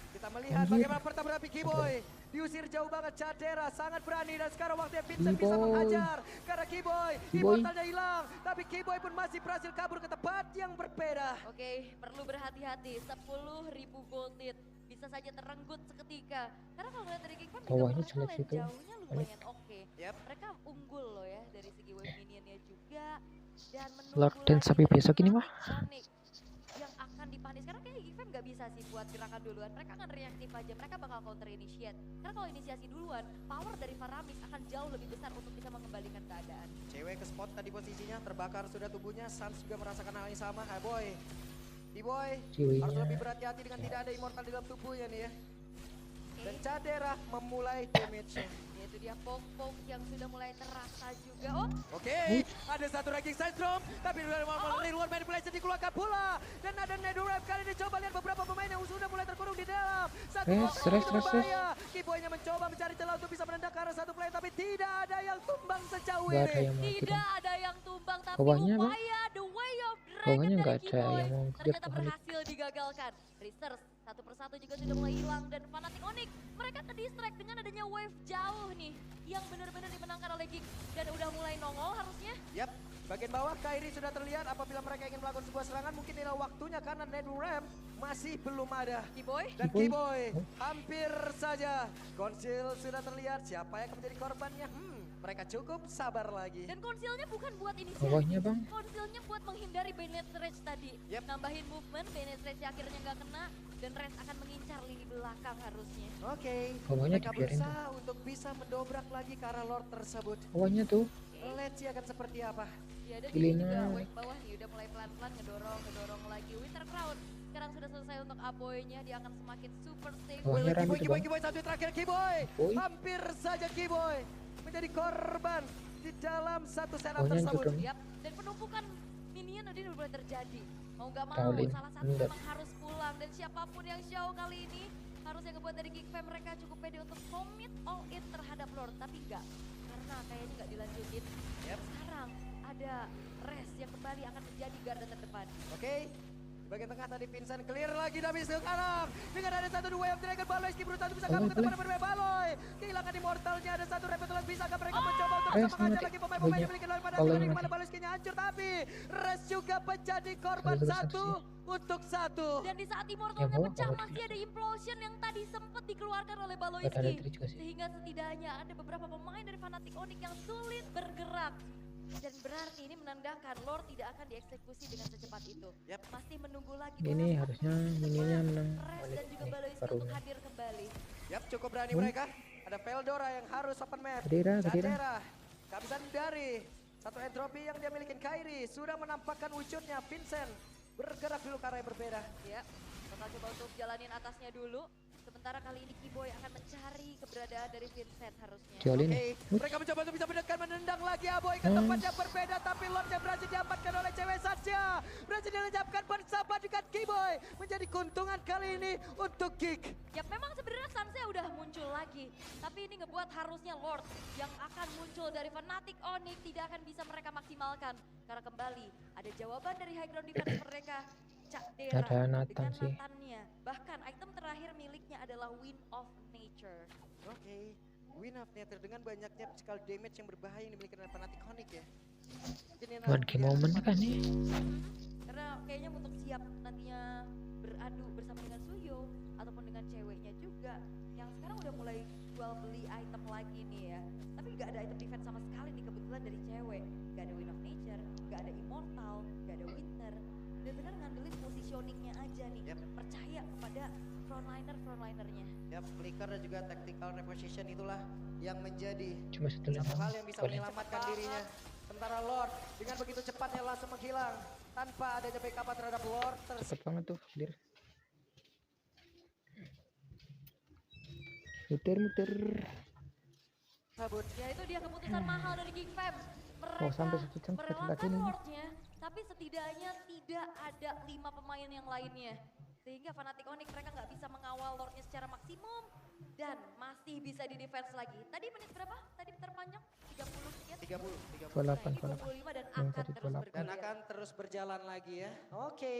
Kita melihat Anjir. bagaimana pertempuran Kiboy. Diusir jauh banget Cadera, sangat berani dan sekarang waktunya Vincent bisa Kiboy. menghajar. Karena Kiboy, Kiboy. immortalnya hilang. Tapi Kiboy pun masih berhasil kabur ke tempat yang berbeda. Oke, perlu berhati-hati. 10.000 gold lead bisa saja terenggut seketika. Karena kalau ngeliat dari Geekfam juga Bawahnya mereka jelek lane situ. jauhnya lumayan oke. Yap. Mereka unggul loh ya dari segi wave minionnya juga. Dan menunggu Lord Dance lagi sampai besok ini mah. Onyx yang akan dipanis. Karena kayak Geekfam nggak bisa sih buat gerakan duluan. Mereka akan reaktif aja. Mereka bakal counter initiate. Karena kalau inisiasi duluan, power dari Faramis akan jauh lebih besar untuk bisa mengembalikan keadaan. Cewek ke spot tadi posisinya, terbakar sudah tubuhnya. Sans juga merasakan hal yang sama. Hai boy. D-boy Ceweknya. harus lebih berhati-hati dengan tidak ada immortal di dalam tubuhnya nih ya. Oke. Dan Cadera memulai damage-nya. Yaitu dia poke-poke yang sudah mulai terasa juga. Oh, Oke, ada satu ranking Syndrome, tapi dari luar manipulation dikeluarkan pula. Dan ada Netherrealm kali ini coba lihat beberapa pemain yang sudah mulai terkurung di dalam. Satu kotak Rest. itu berbahaya. Kiboynya mencoba mencari celah untuk bisa menendang ke arah satu player, tapi tidak ada yang tumbang sejauh Gak ada ini. yang mau tidak kita. ada yang tumbang, tapi Bawahnya, Bang. upaya The Way of Dragon Bawahnya dari nggak ada Kiboy yang mau kejar ternyata ke Onyx. berhasil digagalkan. Research satu persatu juga sudah mulai hilang dan Fnatic Onyx mereka ke-distract dengan adanya wave jauh nih yang benar-benar dimenangkan oleh Geek dan udah mulai nongol harusnya. Yap, bagian bawah Kairi sudah terlihat apabila mereka ingin melakukan sebuah serangan mungkin inilah waktunya karena Netherrealm masih belum ada. Kiboy, Dan Kiboy. Kiboy hampir saja. Konsil sudah terlihat siapa yang akan menjadi korbannya. Mereka cukup sabar lagi. dan konsilnya bukan buat inisiasi. Bawahnya, Bang. Konsilnya buat menghindari Bennett Rage tadi. Yep. Nambahin movement, Bennett Rage akhirnya nggak kena dan Rage akan mengincar lini belakang harusnya. Oke, Bawahnya mereka dibiarin berusaha untuk bisa mendobrak lagi ke arah Lord tersebut. Bawahnya tuh. Let's see akan seperti apa. Ya, dan Cilina. ini juga wave bawah nih udah mulai pelan-pelan ngedorong lagi. Winter Crown sekarang sudah selesai untuk Aboy-nya, dia akan semakin super safe. Bawahnya Kiboy, rame tuh, Bang. Kiboy, satu terakhir Kiboy. Kiboy. Hampir saja Kiboy menjadi korban di dalam satu setup Bawahnya tersebut. dudung. Yap, dan penumpukan minion udah mulai terjadi. Mau gak mau, Shaolin, salah satu meninggal. memang harus pulang. Dan siapapun yang show kali ini, harusnya ngebuat dari Geekfam mereka cukup pede untuk commit all in terhadap Lord. Tapi enggak, karena kayaknya nggak dilanjutin. Yap. Sekarang ada Res yang kembali akan menjadi garda terdepan. Oke, bagian tengah tadi Vincent clear lagi tapi sekarang dengan ada satu dua yang Dragon Baloy Ski berusaha bisa kabur ke tempat berbeda Baloy. Kehilangan immortalnya ada satu Repetulas bisa akan mereka mencoba untuk Res bisa mengajar mati. lagi pemain-pemain yang Banyak. dimiliki oleh pada Baloy di mana mati. Baloy Skinya hancur tapi Res juga menjadi korban Satu satu sih. untuk satu. Dan di saat immortalnya bawah, pecah bawah masih ada implosion yang tadi sempat dikeluarkan oleh Gak ada Baloyski. elektrik juga sih. Sehingga setidaknya ada beberapa pemain dari Fnatic Onyx yang sulit bergerak. Dan berarti ini menandakan Lord tidak akan dieksekusi dengan secepat itu. Yap. Masih menunggu lagi. Ini beberapa harusnya menit ke minionnya depan. menang Res balik dan juga nih, Baloyski barunya. untuk hadir kembali. Yap, cukup berani mereka. Ada Veldora yang harus open map. Cadera. Cadera, kehabisan dari satu entropi yang dia milikin Kairi sudah menampakkan wujudnya. Vincent bergerak dulu ke arah yang berbeda. Ya, bakal coba untuk jalanin atasnya dulu. Sementara kali ini Kiboy akan mencari keberadaan dari Vincent harusnya. Jolin. Oke, mereka mencoba untuk bisa mendekat, menendang lagi Aboy ke tempat yang berbeda, tapi Lord yang berhasil diamankan oleh cewek saja. Berhasil dilenyapkan bersama dengan Kiboy. Menjadi keuntungan kali ini untuk Geek. Ya memang sebenarnya Sansa udah muncul lagi. Tapi ini ngebuat harusnya Lord yang akan muncul dari Fnatic Onyx tidak akan bisa mereka maksimalkan. Karena kembali ada jawaban dari high ground defense mereka. Cak Dera Ada Nathan dengan sih. Nathannya. Bahkan item terakhir miliknya adalah Wind of Nature. Oke, Wind of Nature dengan banyaknya physical damage yang berbahaya yang dimiliki oleh Fnatic Onyx ya. Mungkin ini One game moment kan nih. Karena kayaknya untuk siap nantinya beradu bersama dengan Suyo ataupun dengan ceweknya juga yang sekarang udah mulai jual beli item lagi nih ya. Tapi nggak ada item defense sama sekali nih kebetulan dari cewek. Nggak ada Wind of Nature, nggak ada Immortal, nggak ada Winter. Benar-benar ngandelin positioningnya aja nih. Yep. Percaya kepada frontlinernya. Ya, flicker dan juga tactical reposition itulah yang menjadi Cuma satu satu lagi. hal yang bisa Boleh. menyelamatkan dirinya. Sementara Lord dengan begitu cepatnya langsung menghilang. tanpa adanya backup terhadap Lord Cepet banget tuh, clear. Muter-muter. tersebut. Ya itu dia keputusan mahal dari Geek Fam. Mereka Oh, sampai 1 jam kita merelakan lagi nih. Lordnya, tapi setidaknya tidak ada 5 pemain yang lainnya. Sehingga Fnatic Onyx mereka nggak bisa mengawal Lordnya secara maksimum. Dan masih bisa di defense lagi. Tadi menit berapa? Tadi terpanjang? 30 sekian? 30. 28, Ini 28. 25 dan Yang akan tadi terus 28. Dan bergulir. akan terus berjalan lagi ya. Oke.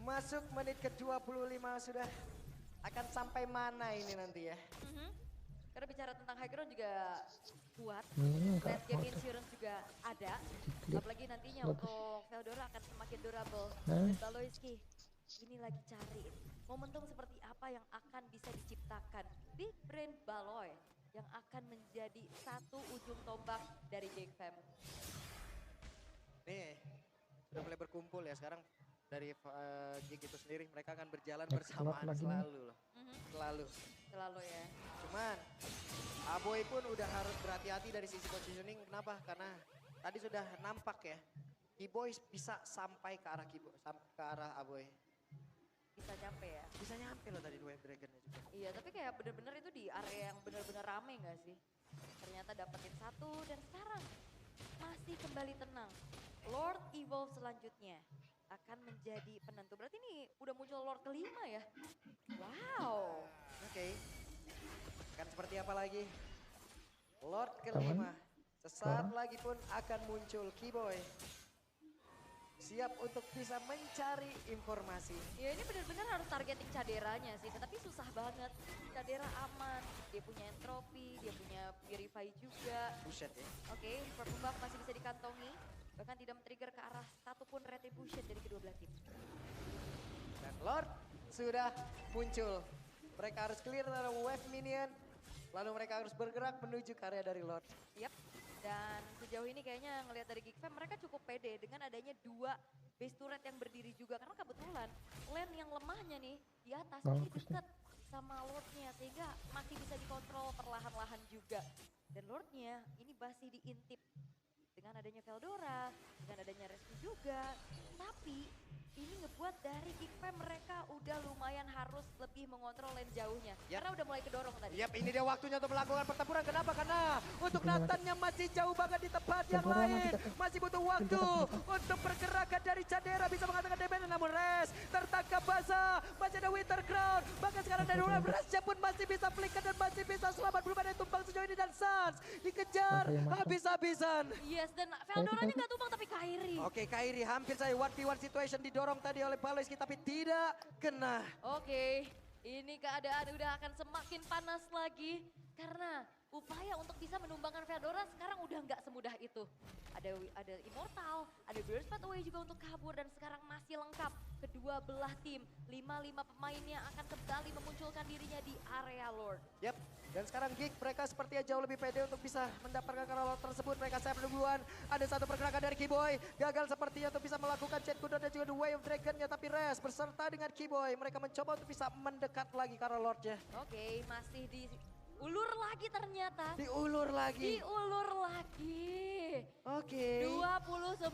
Masuk menit ke-25 sudah. Akan sampai mana ini nanti ya? Mhm. Karena bicara tentang high ground juga kuat. Enggak Late game mau tuh. insurance juga ada. Clear. Apalagi nantinya Bagus. untuk Veldora akan semakin durable. Nah. Dan Baloyski ini lagi cari momentum seperti apa yang akan bisa diciptakan. Big Brain Baloy yang akan menjadi satu ujung tombak dari Geek Fam. Nih, sudah mulai berkumpul ya sekarang dari Geek itu sendiri mereka akan berjalan Next slot bersamaan lagi nih. selalu loh. Mhm, Selalu. Selalu ya. Cuman Aboy pun udah harus berhati-hati dari sisi positioning. Kenapa? Karena tadi sudah nampak ya. Keyboy bisa sampai ke arah Keyboy, sampai ke arah Aboy. Bisa nyampe ya. Bisa nyampe loh tadi Wave Dragon-nya juga. Iya, tapi kayak bener-bener itu di area yang bener-bener rame gak sih? Ternyata dapetin satu dan sekarang masih kembali tenang. Lord Evolve selanjutnya akan menjadi penentu. Berarti ini udah muncul Lord kelima ya? Wow. Oke. Akan seperti apa lagi? Lord kelima. Sesaat Kawan. lagi pun akan muncul Keyboy. Siap untuk bisa mencari informasi. Ya ini benar-benar harus targeting Caderanya sih, tapi susah banget. Cadera aman, dia punya entropi, dia punya purify juga. Buset ya. Oke, purple buff masih bisa dikantongi, bahkan tidak men-trigger ke arah satupun retribution dari kedua belah tim. Dan Lord sudah muncul. Mereka harus clear dari wave minion. Lalu mereka harus bergerak menuju ke area dari Lord. Yap, dan sejauh ini kayaknya ngelihat dari Geek Fam mereka cukup pede dengan adanya 2 base turret yang berdiri juga. Karena kebetulan lane yang lemahnya nih di atas ini Bagus nih. dekat sama Lordnya sehingga masih bisa dikontrol perlahan-lahan juga. Dan Lordnya ini masih diintip dengan adanya Veldora, dengan adanya Restu juga. Tapi ini ngebuat dari Geek Fam mereka udah lumayan harus lebih mengontrol lane jauhnya. Yap. Karena udah mulai kedorong tadi. Yap, ini dia waktunya untuk melakukan pertempuran. Kenapa? Karena untuk Gimana, Nathan-nya masih jauh banget di tempat yang Tempura lain. mati, Kak. Masih butuh waktu untuk pergerakan dari Cadera bisa mengatakan damage. Namun Res tertangkap basah. Masih ada Winter Crown. Bahkan sekarang dari Resnya pun masih bisa flicker dan masih bisa selamat. Belum ada yang tumbang sejauh ini dan Sans dikejar Sampai yang mati. habis-habisan. Yes, dan Veldoranya nggak tumbang tapi Kairi. Oke, Kairi hampir saja 1v1 situation didorong tadi oleh Baloyski tapi tidak kena. Oke, ini keadaan udah akan semakin panas lagi karena upaya untuk bisa menumbangkan Veldora sekarang udah nggak semudah itu. Ada Immortal, ada Burst Pathway juga untuk kabur dan sekarang masih lengkap kedua belah tim. 5 pemainnya akan kembali memunculkan dirinya di area Lord. Yap, dan sekarang Geek mereka sepertinya jauh lebih pede untuk bisa mendapatkan karolot tersebut. Mereka siap duluan. Ada satu pergerakan dari Keyboy. Gagal sepertinya untuk bisa melakukan Jet Kudo dan juga The Way of Dragon-nya. Tapi Res beserta dengan Keyboy. Mereka mencoba untuk bisa mendekat lagi karolotnya. Oke, masih diulur lagi ternyata. Diulur lagi. Diulur lagi. Oke. 29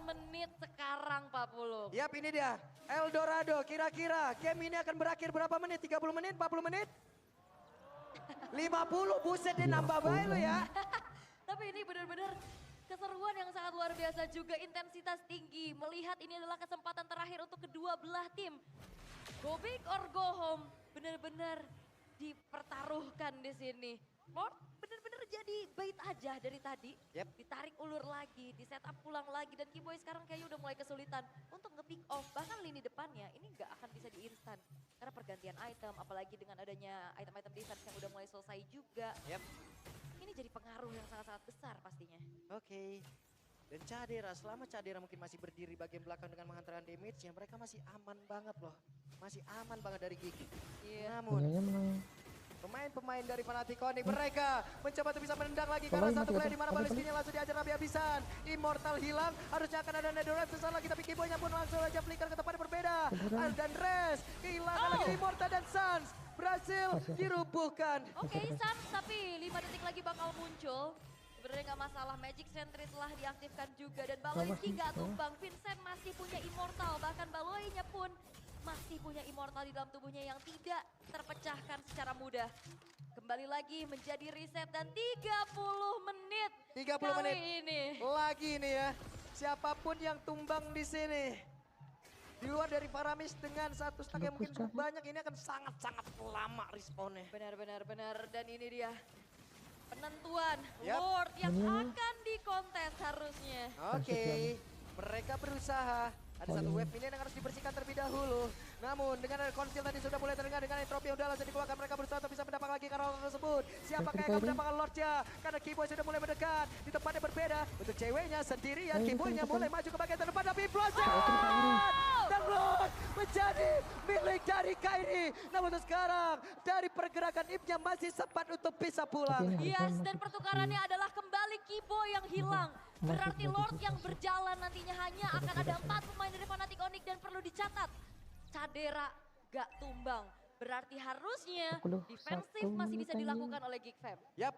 menit sekarang Pak Pulung. Yap, ini dia. Eldorado, kira-kira game ini akan berakhir berapa menit? 30 menit? 40 menit? 50, buset dia nambah baik lo ya. Tapi ini benar-benar keseruan yang sangat luar biasa juga, intensitas tinggi. Melihat ini adalah kesempatan terakhir untuk kedua belah tim. Go big or go home, benar-benar dipertaruhkan di sini. Lord benar-benar jadi bait aja dari tadi. Yep. Ditarik ulur lagi, di setup pulang lagi. Dan Keyboy sekarang kayaknya udah mulai kesulitan untuk nge-pick off. Bahkan lini depannya ini nggak akan bisa di-instan. Karena pergantian item, apalagi dengan adanya item-item defense yang udah mulai selesai juga. Yap. Ini jadi pengaruh yang sangat-sangat besar pastinya. Oke. Dan Cadera, selama Cadera mungkin masih berdiri bagian belakang dengan menghantarkan damage-nya, mereka masih aman banget loh. Masih aman banget dari Gigi. Iya. Namun, Punyanya menang. pemain-pemain dari Fnatic Onyx mereka mencoba untuk bisa menendang lagi karena Pemain satu masih play ada. di mana Ada Baloyski langsung diajar habis-habisan. Immortal hilang, harusnya akan ada Netherrealm sesaat lagi tapi Keyboy-nya pun langsung aja flicker ke tempat yang berbeda. Tempura. Dan Res kehilangan lagi Immortal dan Sans berhasil dirubuhkan. Oke, Sans tapi 5 detik lagi bakal muncul. Sebenarnya nggak masalah, Magic Sentry telah diaktifkan juga dan Baloyski nggak tumbang. Vincent masih punya Immortal, bahkan Baloynya pun masih punya Immortal di dalam tubuhnya yang tidak terpecahkan secara mudah. Kembali lagi menjadi reset dan 30 menit 30 kali menit ini. lagi nih ya. Siapapun yang tumbang di sini, di luar dari Faramis dengan satu stack yang mungkin cukup banyak, ini akan sangat-sangat lama responnya. Benar. Dan ini dia penentuan Yap. Lord yang akan dikontes harusnya. Oke, mereka berusaha. Ada satu wave minion yang harus dibersihkan terlebih dahulu. Namun dengan ada konsil tadi sudah mulai terdengar dengan entropy yang udah langsung dikeluarkan. Mereka berusaha untuk bisa mendapatkan lagi karena tersebut. Siapakah yang akan mendapatkan Lordnya? Karena Keyboy sudah mulai mendekat. Di tempat yang berbeda. Untuk ceweknya sendirian. Keyboynya mulai maju ke bagian terdepan. Tapi Implosion! Dan Lord menjadi milik dari Kairi. Namun untuk sekarang dari pergerakan Ipnya masih sempat untuk bisa pulang. Yes, dan pertukarannya adalah kembali Keyboy yang hilang. Berarti Lord yang berjalan nantinya hanya akan ada 4 pemain dari Fnatic Onyx dan perlu dicatat. Cadera gak tumbang. Berarti harusnya defensif masih bisa dilakukan oleh Geek Fam. Yap.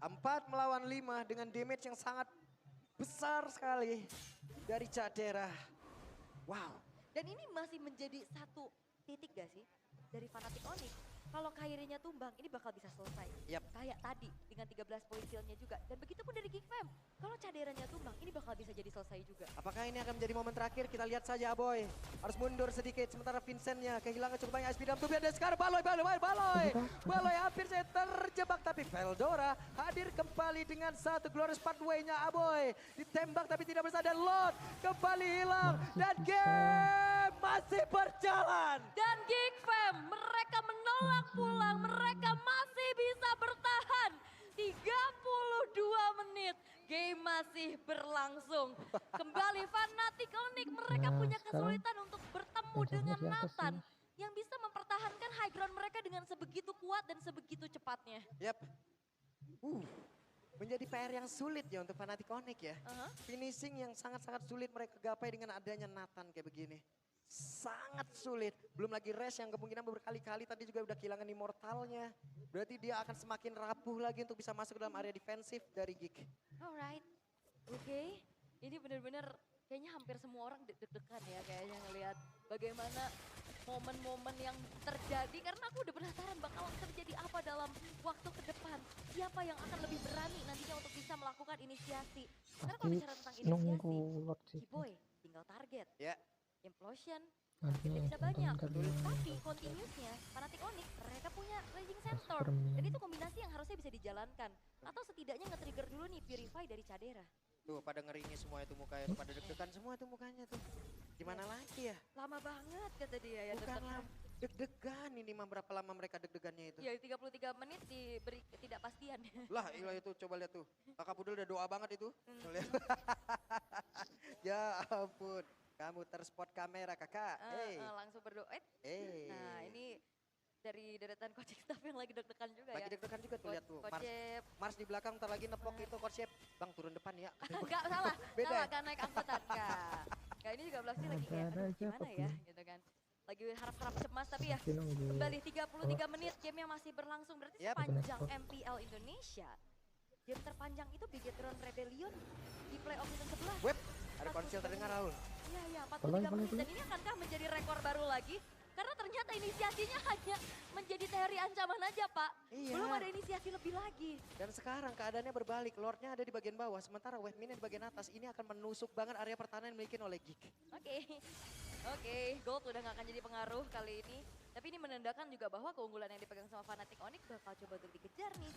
4 melawan 5 dengan damage yang sangat besar sekali dari Cadera. Wow. Dan ini masih menjadi satu titik gak sih dari Fnatic Onyx? Kalau Kairinya tumbang, ini bakal bisa selesai. Yap. Kayak tadi dengan 13 poin kill-nya juga. Dan begitu pun dari Geek Fam. Kalau Caderanya tumbang, ini bakal bisa jadi selesai juga. Apakah ini akan menjadi momen terakhir? Kita lihat saja Aboy. Harus mundur sedikit. Sementara Vincentnya kehilangan cukup banyak SP dalam tubuhnya. Dan sekarang Baloy. Baloy hampir saya terjebak. Tapi Veldora hadir kembali dengan satu glorious pathway-nya Aboy. Ditembak tapi tidak bersadar. Lord kembali hilang. Dan game masih berjalan. Dan Geek Fam, mereka menolak pulang, mereka masih bisa bertahan. 32 menit, game masih berlangsung. Kembali Fnatic Onyx, mereka punya kesulitan untuk bertemu dengan Nathan. Yang bisa mempertahankan high ground mereka dengan sebegitu kuat dan sebegitu cepatnya. Yap. Menjadi PR yang sulit ya untuk Fnatic Onyx ya. Finishing yang sangat-sangat sulit mereka gapai dengan adanya Nathan kayak begini. Sangat sulit. Belum lagi Resh yang kemungkinan berkali-kali tadi juga udah kehilangan immortalnya. Berarti dia akan semakin rapuh lagi untuk bisa masuk ke dalam area defensif dari Geek. Alright, oke. Ini benar-benar kayaknya hampir semua orang deg-degan ya kayaknya ngelihat bagaimana momen-momen yang terjadi. Karena aku udah penasaran bakal terjadi apa dalam waktu ke depan. Siapa yang akan lebih berani nantinya untuk bisa melakukan inisiasi. Karena kalau bicara tentang inisiasi, Keyboy tinggal target. Ya. Implosion, tidak bisa banyak. Tapi continuousnya, Fnatic Onyx mereka punya Raging Centaur. Dan itu kombinasi yang harusnya bisa dijalankan. Atau setidaknya nge-trigger dulu nih Purify dari Cadera. Tuh pada ngeringis semua itu mukanya, tuh pada deg-degan semua tuh mukanya tuh. Gimana lagi ya? Lama banget kata dia ya. Bukan deg-degan ini mah berapa lama mereka deg-degannya itu. Ya 33 menit diberi ketidakpastian. Lah iya itu coba lihat tuh. Kakak Pudel udah doa banget itu. Ya ampun. Kamu terspot kamera kakak. Langsung berdoa. Nah ini dari deretan coaching staff yang lagi deg-degan juga ya. Lagi deg-degan juga tuh lihat tuh. Mars di belakang ntar lagi nepok itu coach Shep. Bang turun depan ya. Enggak salah. Beda. Salah kan naik angkutan. Enggak. Ini juga Blasi lagi kayak aduh, gimana ya gitu kan. Lagi harap-harap cemas tapi ya kembali 33 menit gamenya masih berlangsung. Berarti sepanjang MPL Indonesia. Game terpanjang itu Bigetron Rebellion di playoff season 11. Web, ada konsil terdengar Raul. Iya, 43 menit. Dan ini akankah menjadi rekor baru lagi? Karena ternyata inisiasinya hanya menjadi teori ancaman aja Pak. Iya. Belum ada inisiasi lebih lagi. Dan sekarang keadaannya berbalik, Lordnya ada di bagian bawah. Sementara Wave Minion di bagian atas. Ini akan menusuk banget area pertahanan yang dimiliki oleh Geek. Oke, Gold udah gak akan jadi pengaruh kali ini. Tapi ini menandakan juga bahwa keunggulan yang dipegang sama Fnatic Onyx bakal coba untuk dikejar nih.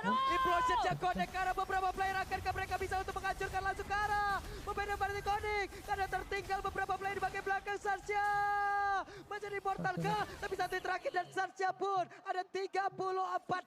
Implosion Jagonek karena beberapa player akankah mereka bisa untuk menghancurkan langsung ke arah pemain Fnatic Onyx. Karena tertinggal beberapa player di bagian belakang Sarsya. Menjadi immortal kah? Tapi satu terakhir dan Sarsya pun ada 34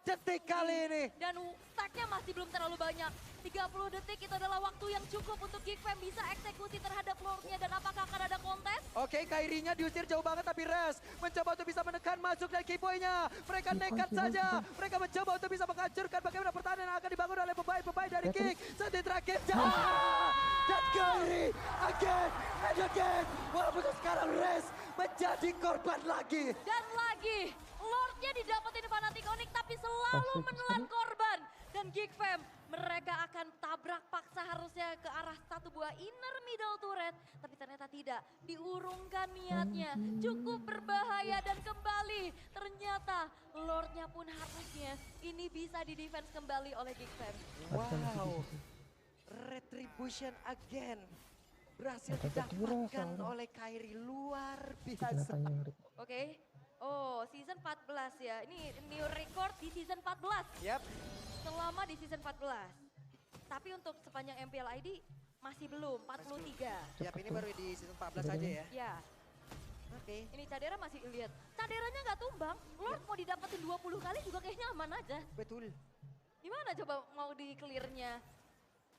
detik kali ini. Dan stacknya masih belum terlalu banyak. 30 detik itu adalah waktu yang cukup untuk Geek Fam bisa eksekusi terhadap Lordnya. Dan apakah akan ada kontes? Oke, Kairinya diusir jauh banget tapi Res mencoba untuk bisa menekan masuk dari Keyboy-nya. Mereka nekat saja. Mereka mencoba untuk bisa menghancurkan bagaimana pertahanan yang akan dibangun oleh pemain-pemain dari Geek. Satu terakhir. Dan Kairi again and again. Walaupun sekarang Res menjadi korban lagi. Dan lagi Lordnya didapetin Fnatic Onyx tapi selalu menelan korban. Dan Geek Fam, mereka akan tabrak paksa harusnya ke arah satu buah inner middle turret. Tapi ternyata tidak, diurungkan niatnya. Cukup berbahaya dan kembali ternyata Lordnya pun harusnya ini bisa di-defense kembali oleh Geek Fam. Wow, retribution again. Berhasil Dapat didapatkan soalnya. oleh Kairi, luar Kenapa biasa. nyari? Oke. Oh, season 14 ya. Ini new record di season 14. Yap, Selama di season 14. Tapi untuk sepanjang MPL ID masih belum, 43. yap ini baru di season 14 aja ya. Ya, Oke. ini Cadera masih lihat. Caderanya nggak tumbang. Lord mau didapetin 20 kali juga kayaknya aman aja. Betul. Gimana coba mau di clearnya?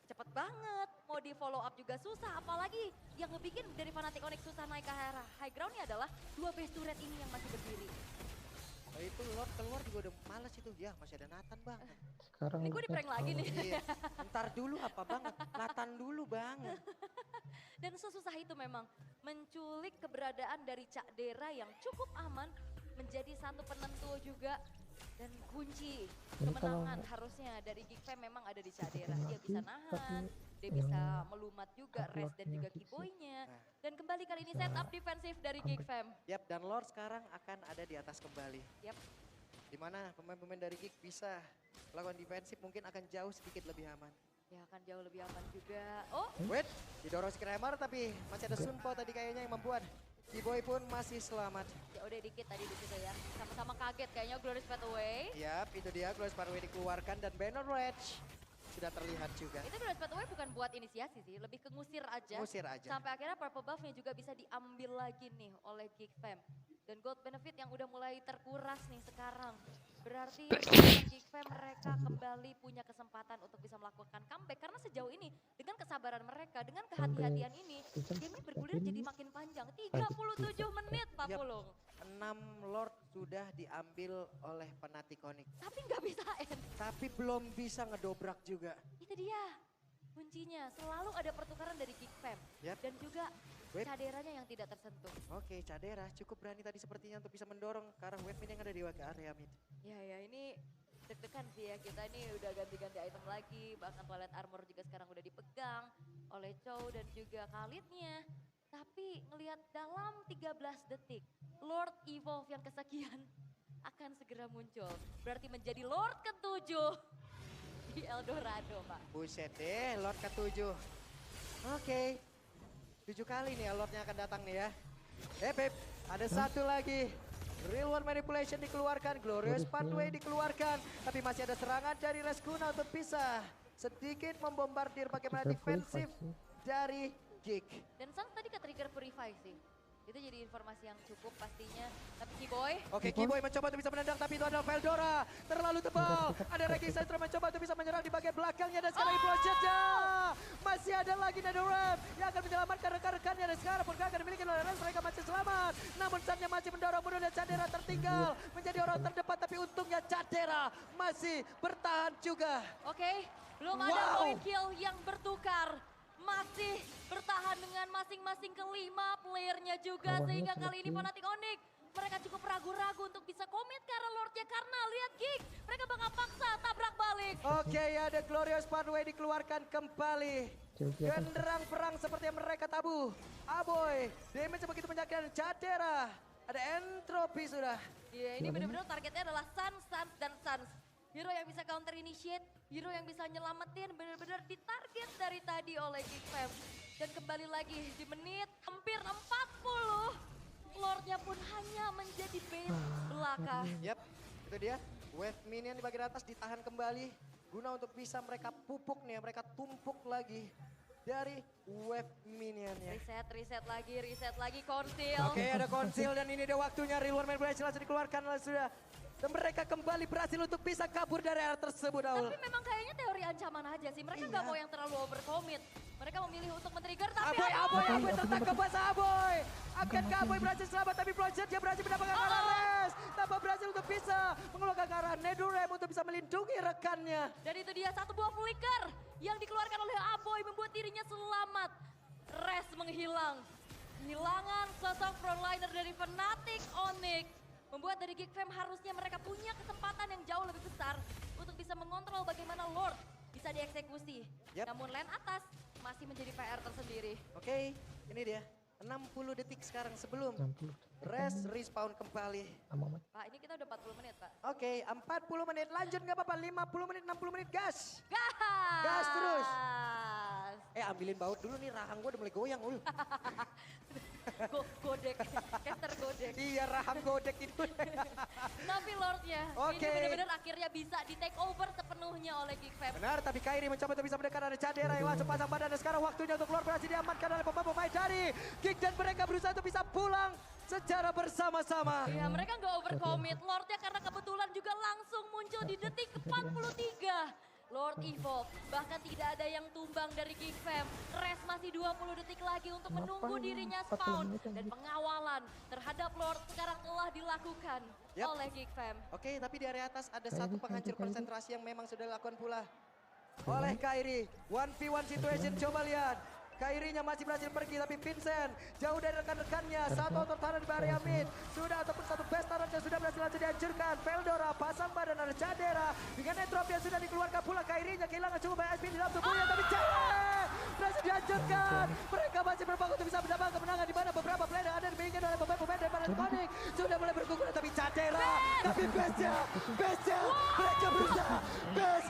Cepet banget, mau di follow up juga susah. Apalagi yang ngebikin dari Fnatic Onyx susah naik ke arah high groundnya adalah dua base turret ini yang masih berdiri. Oh, itu Lord keluar juga udah males itu. Ya masih ada Nathan bang. Sekarang Ini gue di prank lagi nih. Iya. Ntar dulu apa banget. Nathan dulu banget. Dan sesusah itu memang menculik keberadaan dari Cak Dera yang cukup aman menjadi satu penentu juga dan kunci Ini kemenangan kalau- harusnya dari Geek Fam memang ada di Cak Dera. Dia Tapi- bisa nahan, dia yang bisa melumat juga Res dan juga uploadnya Kiboy-nya. Nah. Dan kembali kali ini setup defensif dari Geek Fam. Yap, dan Lord sekarang akan ada di atas kembali. Yap. Dimana pemain-pemain dari Geek bisa melakukan defensif mungkin akan jauh sedikit lebih aman. Ya akan jauh lebih aman juga. Oh, Wait, didorong si Kramer tapi masih ada Sunpo tadi kayaknya yang membuat Kiboy pun masih selamat. ya udah dikit tadi di situ ya. Sama-sama kaget kayaknya Glorious Pathway. Yap, itu dia Glorious Pathway dikeluarkan dan banner Rage sudah terlihat juga. Itu Glorious Pathway bukan buat inisiasi sih, lebih ke ngusir aja. Ngusir aja. Sampai akhirnya purple buff-nya juga bisa diambil lagi nih oleh Geek Fam. Dan gold benefit yang udah mulai terkuras nih sekarang. Berarti Geek Fam mereka kembali punya kesempatan untuk bisa melakukan comeback. Karena sejauh ini dengan kesabaran mereka, dengan kehati-hatian ini, game ini bergulir jadi makin panjang. 37 menit Pak Yap. Pulung. 6 Lord sudah diambil oleh Fnatic Onyx. Tapi nggak bisa end. Tapi belum bisa ngedobrak juga. Itu dia kuncinya. Selalu ada pertukaran dari Geek Fam. Yap. Dan juga Wait. caderanya yang tidak tersentuh. Oke, Cadera cukup berani tadi sepertinya untuk bisa mendorong ke arah wave mid yang ada di area mid. Ya ini deg-degan sih ya, kita ini udah ganti-ganti item lagi, bahkan toilet armor juga sekarang udah dipegang oleh Chow dan juga Khalidnya. Tapi ngelihat dalam 13 detik, Lord Evolve yang kesekian akan segera muncul. Berarti menjadi Lord ke-7 di Eldorado, Pak. Buset deh, Lord ke-7. Oke. 7 kali nih Lordnya akan datang nih ya. Beb, ada satu lagi. Real One Manipulation dikeluarkan, Glorious Pathway dikeluarkan. Tapi masih ada serangan dari Reskuna untuk bisa sedikit membombardir bagaimana defensif dari Geek. Dan Sans tadi ke-trigger Purify sih. Itu jadi informasi yang cukup pastinya. Tapi Kiboy, Oke, Kiboy mencoba untuk bisa menendang, tapi itu adalah Veldora. Terlalu tebal. Ada Raging Sentrum mencoba untuk bisa menyerang di bagian belakangnya. Dan sekarang Projectnya. Masih ada lagi NetherRealm yang akan menyelamatkan rekan-rekannya. Dan sekarang pun akan dimiliki oleh Rens, mereka masih selamat. Namun Sannya masih mendorong mundur dan Cadera tertinggal. Menjadi orang terdepan, tapi untungnya Cadera masih bertahan juga. oke, belum ada Wow. point kill yang bertukar. Masih bertahan dengan masing-masing kelima playernya juga. Awalnya Sehingga kali ini seperti- Fnatic Onyx mereka cukup ragu-ragu untuk bisa komit ke arah Lordnya. Karena lihat Geek, mereka bakal paksa tabrak balik. Oke, ada Glorious Pathway dikeluarkan kembali. Genderang perang seperti yang mereka tabuh. Aboy, damage begitu menyakitkan. Cadera, ada entropy sudah. Iya, ini benar-benar targetnya adalah Sans dan Sans. Hero yang bisa counter initiate, hero yang bisa nyelamatin, benar-benar ditarget dari tadi oleh Geek Fam. Dan kembali lagi di menit hampir 40, Lordnya pun hanya menjadi base belaka. Yap, itu dia. Wave minion di bagian atas ditahan kembali. Guna untuk bisa mereka pupuk nih, mereka tumpuk lagi dari wave minionnya. Reset lagi, konsil. Oke, ada konsil dan ini dia waktunya. Real One Manipulation langsung dikeluarkan sudah. Dan mereka kembali berhasil untuk bisa kabur dari area tersebut, Aul. Tapi memang kayaknya teori ancaman aja sih. Mereka nggak Iya. mau yang terlalu overcommit. Mereka memilih untuk men-trigger, tapi Aboy tertangkap basah Aboy. Akankah Aboy berhasil selamat, tapi Project dia berhasil mendapatkan arah Res. Tanpa berhasil untuk bisa mengeluarkan ke arah NetherRealm untuk bisa melindungi rekannya. Dan itu dia satu buah flicker yang dikeluarkan oleh Aboy membuat dirinya selamat. Res menghilang. Kehilangan sosok frontliner dari Fnatic Onyx membuat dari Geek Fam harusnya mereka punya kesempatan yang jauh lebih besar untuk bisa bisa mengontrol bagaimana Lord bisa dieksekusi. Yap. Namun lane atas masih menjadi PR tersendiri. Oke, ini dia. 60 detik sekarang sebelum 60. rest respawn kembali. Lama amat. Pak, ini kita udah 40 menit, Pak. Oke, 40 menit lanjut nggak apa-apa. 50 menit, 60 menit gas. Gas! Gas terus. Ambilin baut dulu nih, rahang gue udah mulai goyang. Godek, caster godek. Iya, rahang godek itu. Tapi Lordnya, ini Oke. benar-benar akhirnya bisa di take over sepenuhnya oleh Geek Fam. Benar, tapi Kairi mencoba untuk bisa mendekat ada Cadera yang langsung pasang badan. Dan sekarang waktunya untuk Lord berhasil diamankan oleh pemain dari Geek. Dan mereka berusaha untuk bisa pulang secara bersama-sama. Ya, mereka nggak overcommit. Lordnya karena kebetulan juga langsung muncul di detik ke-43. Lord Evolve, bahkan tidak ada yang tumbang dari Geek Fam. Rest masih 20 detik lagi untuk menunggu dirinya spawn. Dan pengawalan terhadap Lord sekarang telah dilakukan Yap. oleh Geek Fam. Oke, tapi di area atas ada satu penghancur konsentrasi yang memang sudah dilakukan pula oleh Kairi. 1v1 situation, coba lihat. Kairinya masih berhasil pergi, tapi Vincent jauh dari rekan-rekannya. Satu auto taruh di area mid. Sudah ataupun satu best taruh yang sudah berhasil langsung dihancurkan. Veldora pasang badan ada Cadera. Dengan Netrop yang sudah dikeluarkan pula. Kairinya kehilangan cukup banyak SP di dalam tubuhnya. Tapi Cadera berhasil dihancurkan. Mereka masih berbangun untuk bisa mendapatkan kemenangan. Di mana beberapa player yang ada dimainkan oleh pemain-pemain dari Panasonic. Sudah mulai bergugur, tapi Cadera. Tapi bestnya. Mereka berusaha. Best